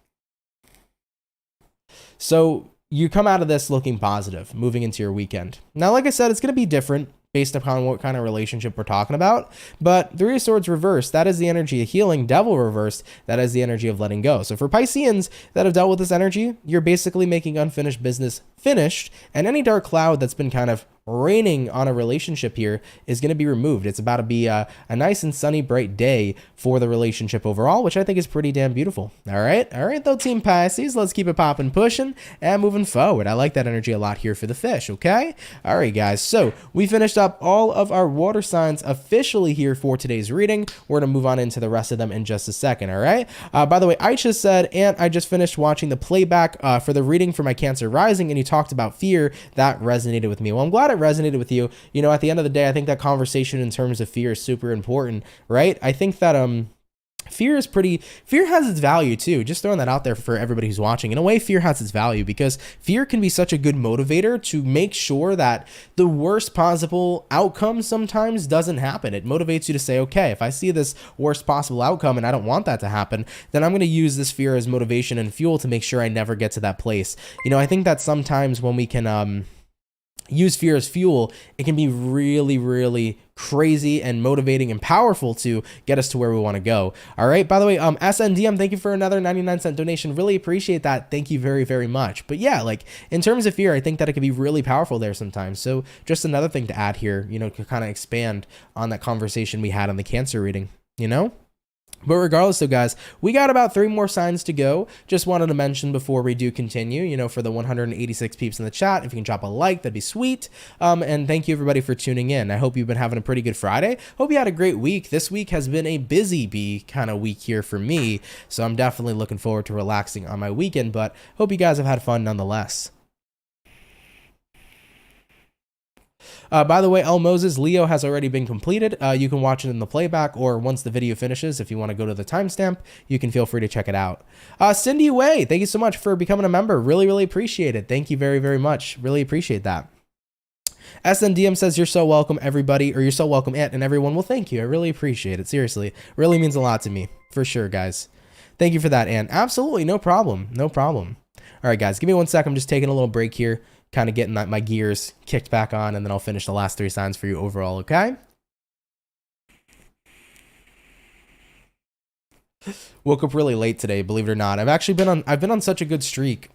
So you come out of this looking positive, moving into your weekend. Now, like I said, it's going to be different based upon what kind of relationship we're talking about. But Three of Swords reversed, that is the energy of healing. Devil reversed, that is the energy of letting go. So for Pisceans that have dealt with this energy, you're basically making unfinished business finished, and any dark cloud that's been kind of raining on a relationship here is going to be removed. It's about to be a nice and sunny, bright day for the relationship overall, which I think is pretty damn beautiful. All right though, Team Pisces, let's keep it popping, pushing, and moving forward. I like that energy a lot here for the fish, okay? All right, guys, so we finished up all of our water signs officially here for today's reading. We're going to move on into the rest of them in just a second, all right? By the way, Aisha said, and I just finished watching the playback for the reading for my Cancer rising, and you talked about fear. That resonated with me. Well, I'm glad it resonated with you. You know, at the end of the day, I think that conversation in terms of fear is super important, right? I think that fear has its value too. Just throwing that out there for everybody who's watching. In a way, fear has its value because fear can be such a good motivator to make sure that the worst possible outcome sometimes doesn't happen. It motivates you to say, okay, if I see this worst possible outcome and I don't want that to happen, then I'm going to use this fear as motivation and fuel to make sure I never get to that place. You know, I think that sometimes when we can use fear as fuel, it can be really, really crazy and motivating and powerful to get us to where we want to go. All right. By the way, SNDM, thank you for another 99-cent donation. Really appreciate that. Thank you very, very much. But yeah, like in terms of fear, I think that it can be really powerful there sometimes. So just another thing to add here, you know, to kind of expand on that conversation we had on the Cancer reading, you know? But regardless though, guys, we got about 3 more signs to go. Just wanted to mention before we do continue, you know, for the 186 peeps in the chat, if you can drop a like, that'd be sweet. And thank you everybody for tuning in. I hope you've been having a pretty good Friday. Hope you had a great week. This week has been a busy bee kind of week here for me. So I'm definitely looking forward to relaxing on my weekend, but hope you guys have had fun nonetheless. By the way, El Moses, Leo has already been completed. You can watch it in the playback or once the video finishes. If you want to go to the timestamp, you can feel free to check it out. Cindy Way, thank you so much for becoming a member. Really, really appreciate it. Thank you very, very much. Really appreciate that. SNDM says, you're so welcome, everybody, or you're so welcome, Aunt, and everyone. Well, thank you. I really appreciate it. Seriously, really means a lot to me. For sure, guys. Thank you for that, Aunt. Absolutely, no problem. No problem. All right, guys, give me 1 sec. I'm just taking a little break here. Kind of getting my gears kicked back on, and then I'll finish the last 3 signs for you overall, okay? Woke up really late today, believe it or not. I've been on such a good streak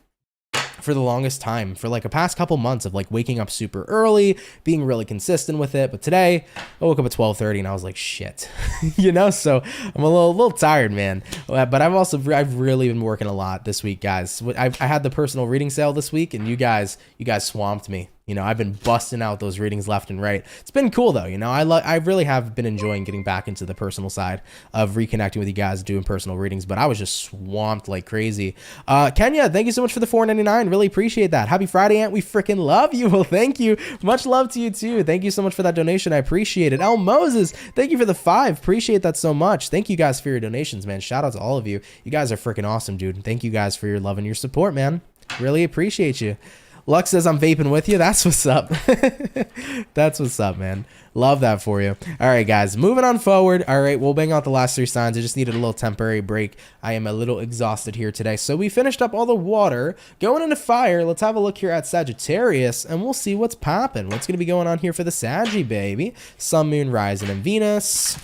for the longest time, for like a past couple months of like waking up super early, being really consistent with it. But today I woke up at 12:30 and I was like, shit, you know, so I'm a little tired, man. But I've really been working a lot this week, guys. I had the personal reading sale this week and you guys swamped me. You know, I've been busting out those readings left and right. It's been cool though. You know, I really have been enjoying getting back into the personal side of reconnecting with you guys, doing personal readings, but I was just swamped like crazy. Kenya, thank you so much for the $4.99. Really appreciate that. Happy Friday, Aunt. We freaking love you. Well, thank you. Much love to you too. Thank you so much for that donation. I appreciate it. El Moses, thank you for the 5. Appreciate that so much. Thank you guys for your donations, man. Shout out to all of you. You guys are freaking awesome, dude. Thank you guys for your love and your support, man. Really appreciate you. Lux says I'm vaping with you. That's what's up. That's what's up, man. Love that for you. All right, guys, moving on forward. All right, we'll bang out the last 3 signs. I just needed a little temporary break. I am a little exhausted here today. So we finished up all the water. Going into fire, let's have a look here at Sagittarius, and we'll see what's popping. What's going to be going on here for the Saggy, baby? Sun, Moon, Rising, and Venus.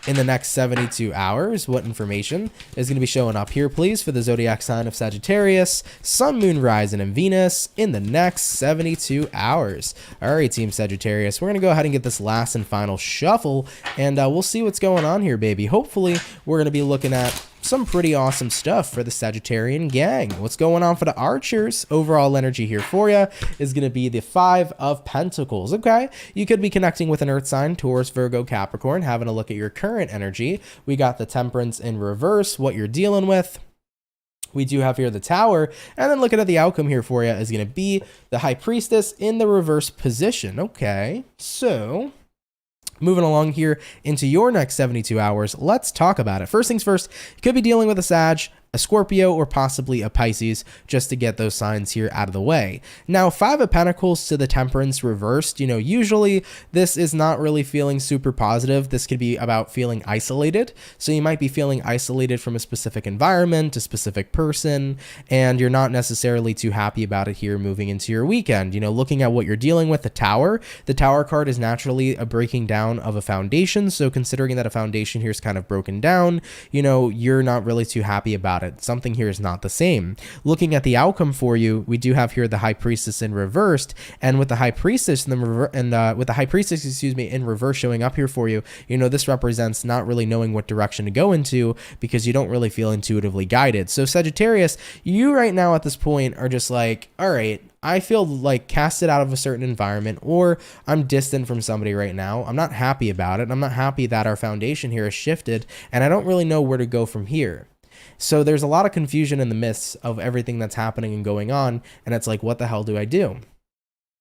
In the next 72 hours, what information is going to be showing up here, please, for the zodiac sign of Sagittarius, Sun, Moon, Rising, and Venus in the next 72 hours. All right, Team Sagittarius, we're going to go ahead and get this last and final shuffle, and we'll see what's going on here, baby. Hopefully, we're going to be looking at some pretty awesome stuff for the Sagittarian gang. What's going on for the Archers? Overall energy here for you is going to be the 5 of Pentacles, okay? You could be connecting with an earth sign, Taurus, Virgo, Capricorn, having a look at your current energy. We got the Temperance in reverse, what you're dealing with. We do have here the Tower, and then looking at the outcome here for you is going to be the High Priestess in the reverse position, okay? So moving along here into your next 72 hours, let's talk about it. First things first, you could be dealing with a Sag, a Scorpio, or possibly a Pisces, just to get those signs here out of the way. Now, 5 of Pentacles to the Temperance reversed, you know, usually this is not really feeling super positive. This could be about feeling isolated. So you might be feeling isolated from a specific environment, a specific person, and you're not necessarily too happy about it here moving into your weekend. You know, looking at what you're dealing with, the Tower card is naturally a breaking down of a foundation. So considering that a foundation here is kind of broken down, you know, you're not really too happy about it. Something here is not the same. Looking at the outcome for you, we do have here the High Priestess in reversed, and with the High Priestess in reverse showing up here for you, you know, this represents not really knowing what direction to go into because you don't really feel intuitively guided. So Sagittarius, you right now at this point are just like, all right, I feel like casted out of a certain environment, or I'm distant from somebody right now. I'm not happy about it. I'm not happy that our foundation here has shifted, and I don't really know where to go from here. So there's a lot of confusion in the midst of everything that's happening and going on, and it's like, what the hell do I do?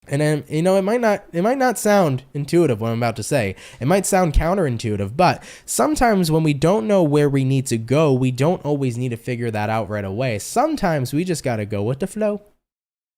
And then, you know, it might not sound intuitive what I'm about to say. It might sound counterintuitive, but sometimes when we don't know where we need to go, we don't always need to figure that out right away. Sometimes we just got to go with the flow.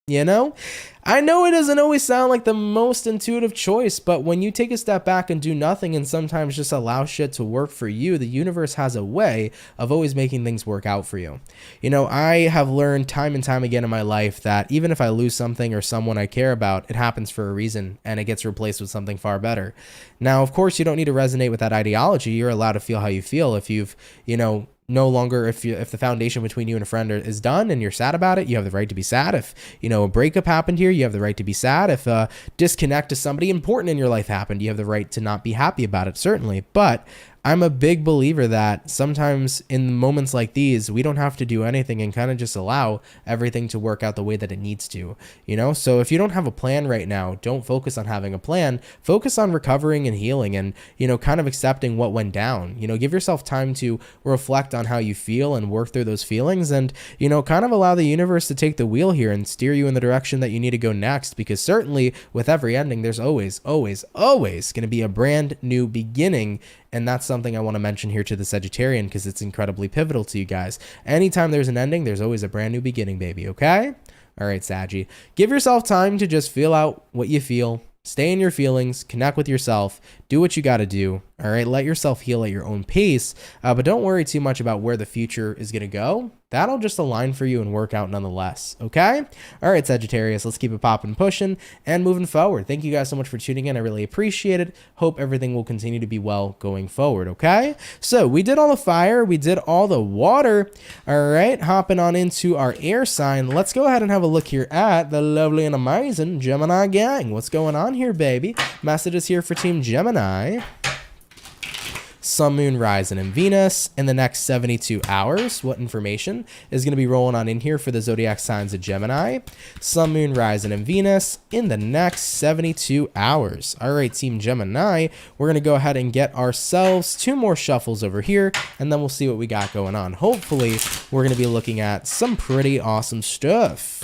You know, I know it doesn't always sound like the most intuitive choice, but when you take a step back and do nothing and sometimes just allow shit to work for you, the universe has a way of always making things work out for you. You know, I have learned time and time again in my life that even if I lose something or someone I care about, it happens for a reason and it gets replaced with something far better. Now, of course, you don't need to resonate with that ideology. You're allowed to feel how you feel. If you've, you know, no longer, if the foundation between you and a friend is done and you're sad about it, you have the right to be sad. If, you know, a breakup happened here, you have the right to be sad. If a disconnect to somebody important in your life happened, you have the right to not be happy about it, certainly. But I'm a big believer that sometimes in moments like these, we don't have to do anything and kind of just allow everything to work out the way that it needs to, you know? So if you don't have a plan right now, don't focus on having a plan. Focus on recovering and healing and, you know, kind of accepting what went down. You know, give yourself time to reflect on how you feel and work through those feelings and, you know, kind of allow the universe to take the wheel here and steer you in the direction that you need to go next. Because certainly with every ending, there's always going to be a brand new beginning. And that's something I want to mention here to the Sagittarian because it's incredibly pivotal to you guys. Anytime there's an ending, there's always a brand new beginning, baby, okay? All right, Saggy. Give yourself time to just feel out what you feel. Stay in your feelings, connect with yourself, do what you got to do, all right? Let yourself heal at your own pace, but don't worry too much about where the future is going to go. That'll just align for you and work out nonetheless, okay? All right, Sagittarius, let's keep it popping, pushing, and moving forward. Thank you guys so much for tuning in. I really appreciate it. Hope everything will continue to be well going forward, okay? So we did all the fire. We did all the water. All right, hopping on into our air sign. Let's go ahead and have a look here at the lovely and amazing Gemini gang. What's going on here, baby? Messages here for Team Gemini. Sun, Moon, Rising, and Venus in the next 72 hours. What information is going to be rolling on in here for the zodiac signs of Gemini? Sun, Moon, Rising, and Venus in the next 72 hours. All right, Team Gemini, we're going to go ahead and get ourselves 2 more shuffles over here, and then we'll see what we got going on. Hopefully, we're going to be looking at some pretty awesome stuff.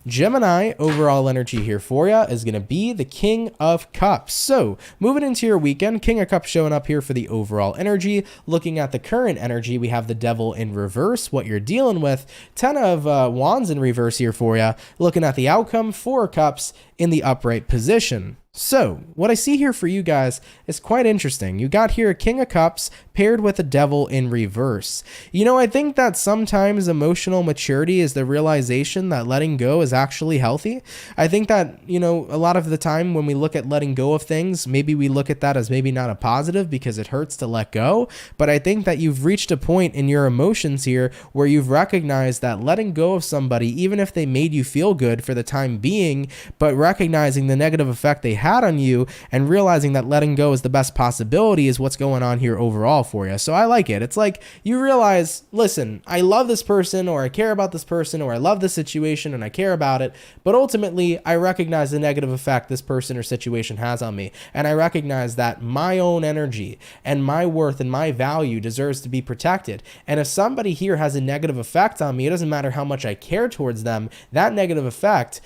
Gemini, overall energy here for you is going to be the King of Cups. So moving into your weekend, King of Cups showing up here for the overall energy. Looking at the current energy, we have the Devil in reverse, what you're dealing with. 10 of Wands in reverse here for you. Looking at the outcome, 4 Cups in the upright position. So what I see here for you guys is quite interesting. You got here a King of Cups paired with a Devil in reverse. You know, I think that sometimes emotional maturity is the realization that letting go is actually healthy. I think that, you know, a lot of the time when we look at letting go of things, maybe we look at that as maybe not a positive because it hurts to let go. But I think that you've reached a point in your emotions here where you've recognized that letting go of somebody, even if they made you feel good for the time being, but recognizing the negative effect they had on you and realizing that letting go is the best possibility is what's going on here overall for you. So I like it. It's like you realize, listen, I love this person, or I care about this person, or I love this situation and I care about it, but ultimately I recognize the negative effect this person or situation has on me, and I recognize that my own energy and my worth and my value deserves to be protected. And if somebody here has a negative effect on me, it doesn't matter how much I care towards them, that negative effect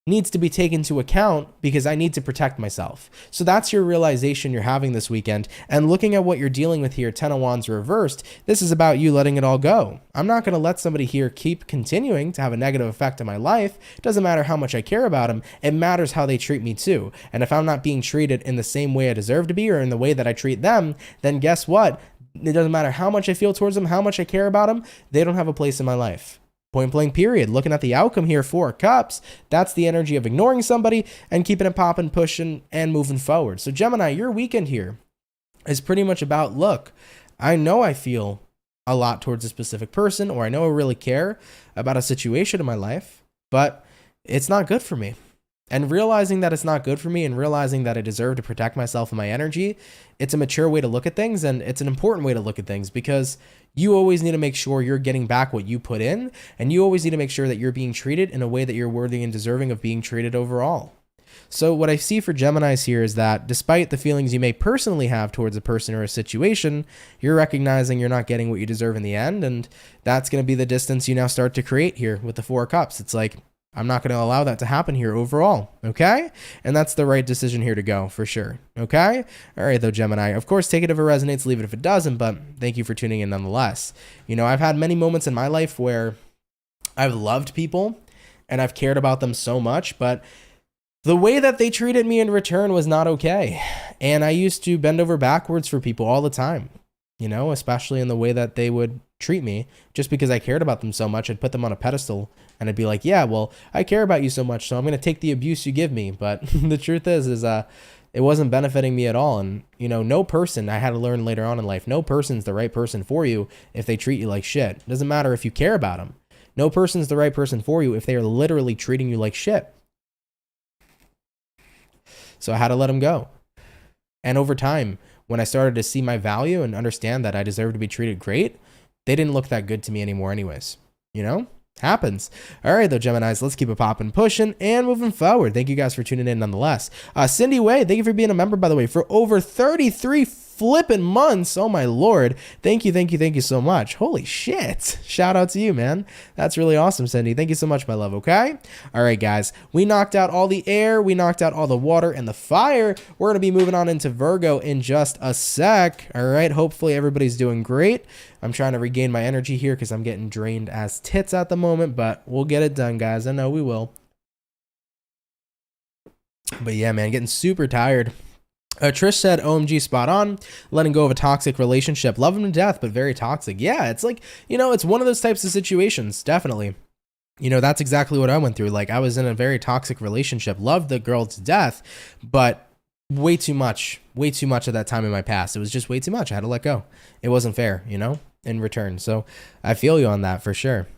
needs to be taken into account because I need to protect myself. So that's your realization you're having this weekend. And looking at what you're dealing with here, 10 of Wands reversed, this is about you letting it all go. I'm not going to let somebody here keep continuing to have a negative effect on my life. It doesn't matter how much I care about them. It matters how they treat me too. And if I'm not being treated in the same way I deserve to be or in the way that I treat them, then guess what? It doesn't matter how much I feel towards them, how much I care about them. They don't have a place in my life. Point blank period. Looking at the outcome here, 4 Cups, that's the energy of ignoring somebody and keeping it popping, pushing, and moving forward. So Gemini, your weekend here is pretty much about, look, I know I feel a lot towards a specific person, or I know I really care about a situation in my life, but it's not good for me. And realizing that it's not good for me and realizing that I deserve to protect myself and my energy, it's a mature way to look at things, and it's an important way to look at things because you always need to make sure you're getting back what you put in, and you always need to make sure that you're being treated in a way that you're worthy and deserving of being treated overall. So what I see for Geminis here is that despite the feelings you may personally have towards a person or a situation, you're recognizing you're not getting what you deserve in the end, and that's going to be the distance you now start to create here with the 4 Cups. It's like, I'm not going to allow that to happen here overall, okay? And that's the right decision here to go, for sure, okay? All right, though, Gemini. Of course, take it if it resonates, leave it if it doesn't, but thank you for tuning in nonetheless. You know, I've had many moments in my life where I've loved people and I've cared about them so much, but the way that they treated me in return was not okay. And I used to bend over backwards for people all the time, you know, especially in the way that they would treat me just because I cared about them so much. I'd put them on a pedestal and I'd be like, yeah, well, I care about you so much, so I'm going to take the abuse you give me. But the truth is it wasn't benefiting me at all. And, you know, no person, I had to learn later on in life, no person's the right person for you if they treat you like shit. It doesn't matter if you care about them. No person's the right person for you if they are literally treating you like shit. So I had to let them go. And over time, when I started to see my value and understand that I deserve to be treated great, they didn't look that good to me anymore anyways. You know? Happens. All right, though, Geminis, let's keep it popping, pushing, and moving forward. Thank you guys for tuning in nonetheless. Cindy Way, thank you for being a member, by the way, for over 33 flipping months. Oh, my Lord. Thank you so much. Holy shit. Shout out to you, man. That's really awesome, Cindy. Thank you so much, my love, okay? All right, guys. We knocked out all the air. We knocked out all the water and the fire. We're going to be moving on into Virgo in just a sec. All right. Hopefully, everybody's doing great. I'm trying to regain my energy here because I'm getting drained as tits at the moment, but we'll get it done, guys. I know we will. But yeah, man, getting super tired. Trish said, OMG, spot on. Letting go of a toxic relationship. Love him to death, but very toxic. Yeah, it's like, you know, it's one of those types of situations, definitely. You know, that's exactly what I went through. Like, I was in a very toxic relationship. Loved the girl to death, but way too much at that time in my past. It was just way too much. I had to let go. It wasn't fair, you know, in return. So I feel you on that for sure.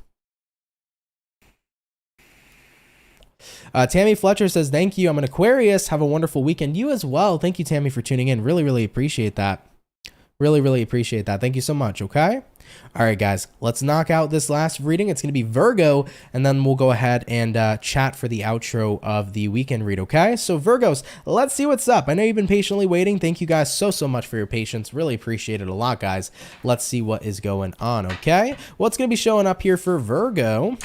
Tammy Fletcher says, thank you. I'm an Aquarius. Have a wonderful weekend. You as well. Thank you, Tammy, for tuning in. Really appreciate that. Really appreciate that. Thank you so much. Okay. All right, guys, let's knock out this last reading. It's going to be Virgo, and then we'll go ahead and chat for the outro of the weekend read. Okay. So Virgos, let's see what's up. I know you've been patiently waiting. Thank you guys so much for your patience. Really appreciate it a lot, guys. Let's see what is going on. Okay. What's going to be showing up here for Virgo?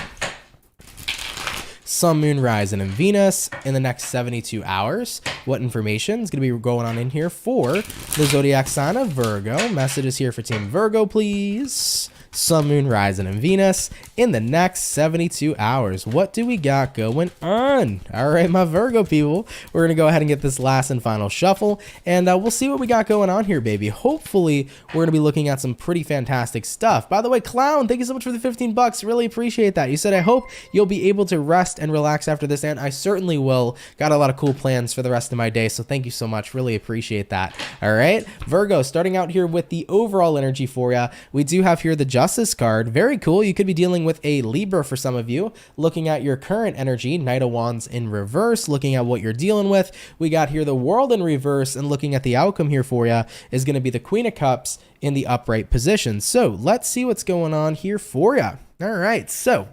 Sun, Moon, Rising, and Venus in the next 72 hours. What information is going to be going on in here for the zodiac sign of Virgo? Messages here for Team Virgo, please. Sun, Moon, Rising, and Venus in the next 72 hours. What do we got going on? All right, my Virgo people, we're going to go ahead and get this last and final shuffle, and we'll see what we got going on here, baby. Hopefully, we're going to be looking at some pretty fantastic stuff. By the way, Clown, thank you so much for the 15 bucks. Really appreciate that. You said, I hope you'll be able to rest and relax after this, and I certainly will. Got a lot of cool plans for the rest of my day, so thank you so much. Really appreciate that. All right, Virgo, starting out here with the overall energy for you. We do have here the Justice card. Very cool. You could be dealing with a Libra for some of you. Looking at your current energy, Knight of Wands in reverse, looking at what you're dealing with. We got here the World in reverse, and looking at the outcome here for you is going to be the Queen of Cups in the upright position. So let's see what's going on here for you. All right, so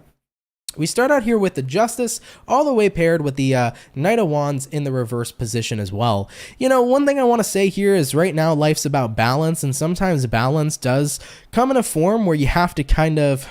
we start out here with the Justice, all the way paired with the Knight of Wands in the reverse position as well. You know, one thing I want to say here is right now life's about balance, and sometimes balance does come in a form where you have to kind of,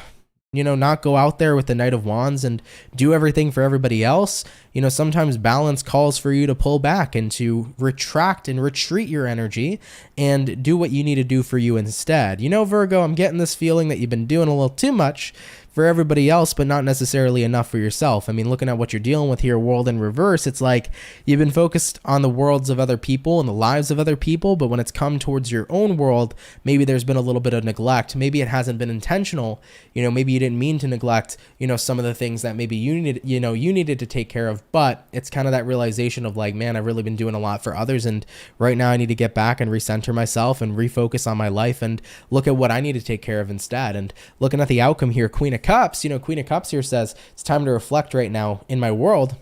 you know, not go out there with the Knight of Wands and do everything for everybody else. You know, sometimes balance calls for you to pull back and to retract and retreat your energy and do what you need to do for you instead. You know, Virgo, I'm getting this feeling that you've been doing a little too much for everybody else, but not necessarily enough for yourself. I mean, looking at what you're dealing with here, World in reverse, it's like you've been focused on the worlds of other people and the lives of other people, but when it's come towards your own world, maybe there's been a little bit of neglect. Maybe it hasn't been intentional. You know, maybe you didn't mean to neglect, you know, some of the things that maybe you needed to take care of, but it's kind of that realization of like, man, I've really been doing a lot for others, and right now I need to get back and recenter myself and refocus on my life and look at what I need to take care of instead. And looking at the outcome here, Queen of Cups, you know, Queen of Cups here says it's time to reflect right now in my world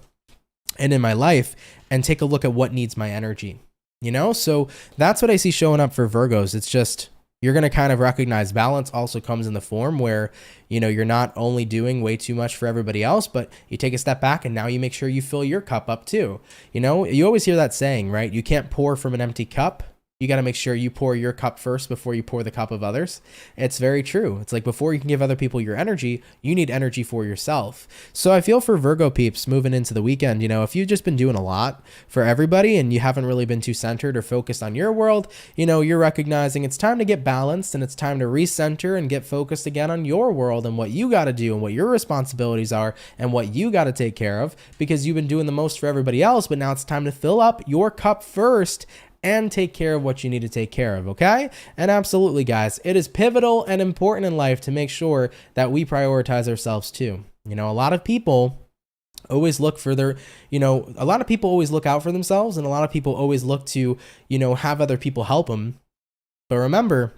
and in my life and take a look at what needs my energy, you know? So that's what I see showing up for Virgos. It's just, you're going to kind of recognize balance also comes in the form where, you know, you're not only doing way too much for everybody else, but you take a step back and now you make sure you fill your cup up too. You know, you always hear that saying, right? You can't pour from an empty cup. You got to make sure you pour your cup first before you pour the cup of others. It's very true. It's like before you can give other people your energy, you need energy for yourself. So I feel for Virgo peeps moving into the weekend, you know, if you've just been doing a lot for everybody and you haven't really been too centered or focused on your world, you know, you're recognizing it's time to get balanced and it's time to recenter and get focused again on your world and what you got to do and what your responsibilities are and what you got to take care of, because you've been doing the most for everybody else, but now it's time to fill up your cup first and take care of what you need to take care of, okay? And absolutely, guys, it is pivotal and important in life to make sure that we prioritize ourselves too. You know, a lot of people always look for their, you know, a lot of people always look out for themselves, and a lot of people always look to, you know, have other people help them. But remember,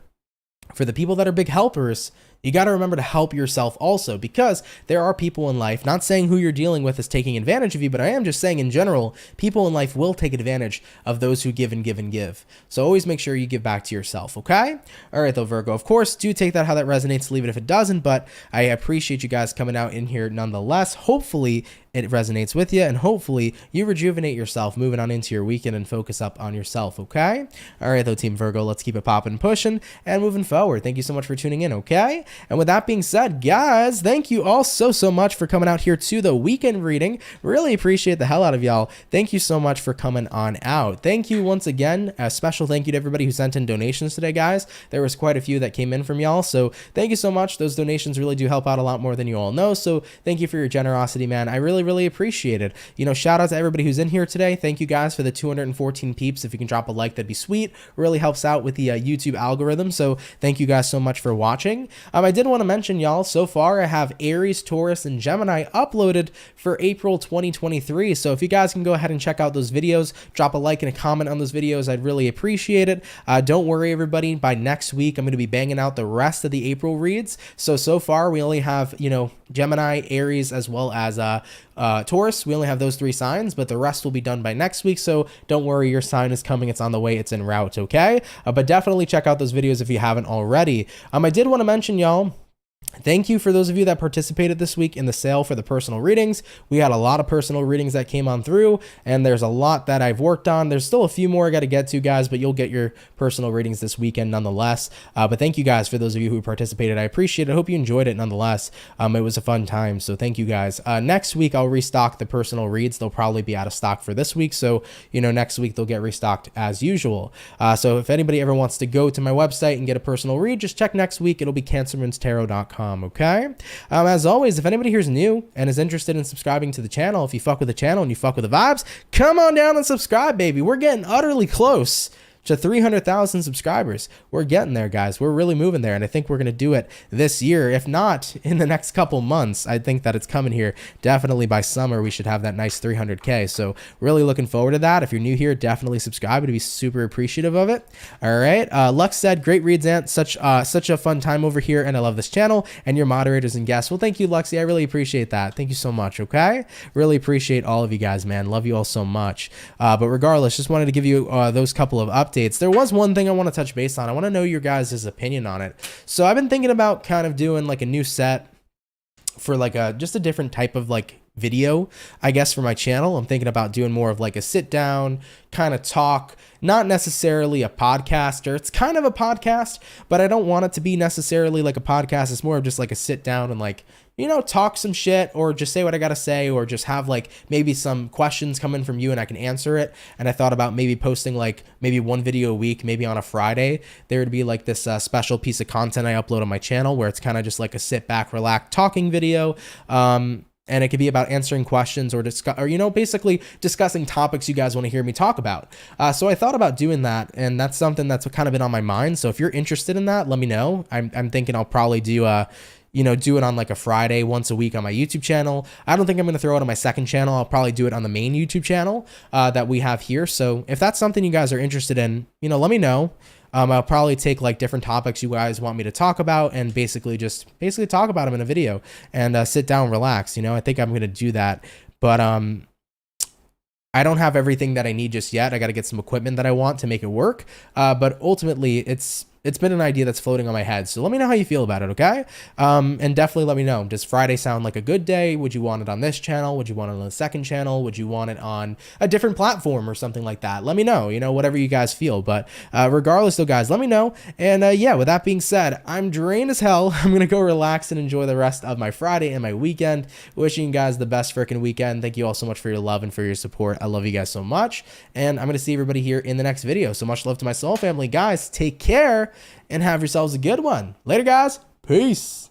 for the people that are big helpers, you got to remember to help yourself also, because there are people in life, not saying who you're dealing with is taking advantage of you, but I am just saying in general, people in life will take advantage of those who give and give and give. So always make sure you give back to yourself, okay? All right, though, Virgo, of course, do take that how that resonates, leave it if it doesn't, but I appreciate you guys coming out in here nonetheless. Hopefully it resonates with you, and hopefully you rejuvenate yourself moving on into your weekend and focus up on yourself, okay? All right, though, Team Virgo, let's keep it popping and pushing and moving forward. Thank you so much for tuning in, okay? And with that being said, guys, thank you all so much for coming out here to the weekend reading. Really appreciate the hell out of y'all. Thank you so much for coming on out. Thank you once again. A special thank you to everybody who sent in donations today, guys. There was quite a few that came in from y'all, so thank you so much. Those donations really do help out a lot more than you all know, so thank you for your generosity, man. I really appreciate it. You know, shout out to everybody who's in here today. Thank you guys for the 214 peeps. If you can drop a like, that'd be sweet. Really helps out with the YouTube algorithm, so thank you guys so much for watching. I did want to mention, y'all, so far I have Aries, Taurus, and Gemini uploaded for April 2023, so if you guys can go ahead and check out those videos, drop a like and a comment on those videos, I'd really appreciate it. Don't worry, everybody, by next week I'm going to be banging out the rest of the April reads. So far we only have, you know, Gemini, Aries, as well as Taurus. We only have those three signs, but the rest will be done by next week, so don't worry, your sign is coming. It's on the way. It's en route, okay? But definitely check out those videos if you haven't already. I did want to mention, y'all, Thank you for those of you that participated this week in the sale for the personal readings. We had a lot of personal readings that came on through, and there's a lot that I've worked on. There's still a few more I got to get to, guys, but you'll get your personal readings this weekend nonetheless. But thank you guys for those of you who participated. I appreciate it. I hope you enjoyed it nonetheless. It was a fun time, so thank you guys. Next week, I'll restock the personal reads. They'll probably be out of stock for this week, so next week they'll get restocked as usual. So if anybody ever wants to go to my website and get a personal read, just check next week. It'll be CancerMoonsTarot.com. Okay. As always, if anybody here is new and is interested in subscribing to the channel, if you fuck with the channel and you fuck with the vibes, come on down and subscribe, baby. We're getting utterly close to 300,000 subscribers. We're getting there, guys. We're really moving there, and I think we're going to do it this year. If not, in the next couple months, I think that it's coming here. Definitely by summer, we should have that nice 300K. So really looking forward to that. If you're new here, definitely subscribe. I'd be super appreciative of it. All right. Lux said, great reads, Ant. Such a fun time over here, and I love this channel and your moderators and guests. Well, thank you, Luxy. I really appreciate that. Thank you so much, okay? Really appreciate all of you guys, man. Love you all so much. But regardless, just wanted to give you those couple of updates. There was one thing I want to touch base on. I want to know your guys' opinion on it. So I've been thinking about kind of doing like a new set for like just a different type of like video, I guess, for my channel. I'm thinking about doing more of like a sit down kind of talk, not necessarily a podcast, or it's kind of a podcast, but I don't want it to be necessarily like a podcast. It's more of just like a sit down and like, talk some shit, or just say what I got to say, or just have like maybe some questions come in from you and I can answer it. And I thought about maybe posting like maybe one video a week, maybe on a Friday, there would be like this special piece of content I upload on my channel where it's kind of just like a sit back, relax, talking video. And it could be about answering questions or basically discussing topics you guys want to hear me talk about. So I thought about doing that, and that's something that's kind of been on my mind. So if you're interested in that, let me know. I'm thinking I'll probably do do it on like a Friday once a week on my YouTube channel. I don't think I'm going to throw it on my second channel. I'll probably do it on the main YouTube channel that we have here. So if that's something you guys are interested in, let me know. I'll probably take like different topics you guys want me to talk about and basically talk about them in a video and sit down, relax. I think I'm going to do that, but I don't have everything that I need just yet. I got to get some equipment that I want to make it work. But ultimately it's been an idea that's floating on my head. So let me know how you feel about it, okay? And definitely let me know. Does Friday sound like a good day? Would you want it on this channel? Would you want it on the second channel? Would you want it on a different platform or something like that? Let me know, whatever you guys feel. But regardless though, guys, let me know. And yeah, with that being said, I'm drained as hell. I'm going to go relax and enjoy the rest of my Friday and my weekend. Wishing you guys the best freaking weekend. Thank you all so much for your love and for your support. I love you guys so much. And I'm going to see everybody here in the next video. So much love to my soul family. Guys, take care and have yourselves a good one. Later, guys. Peace.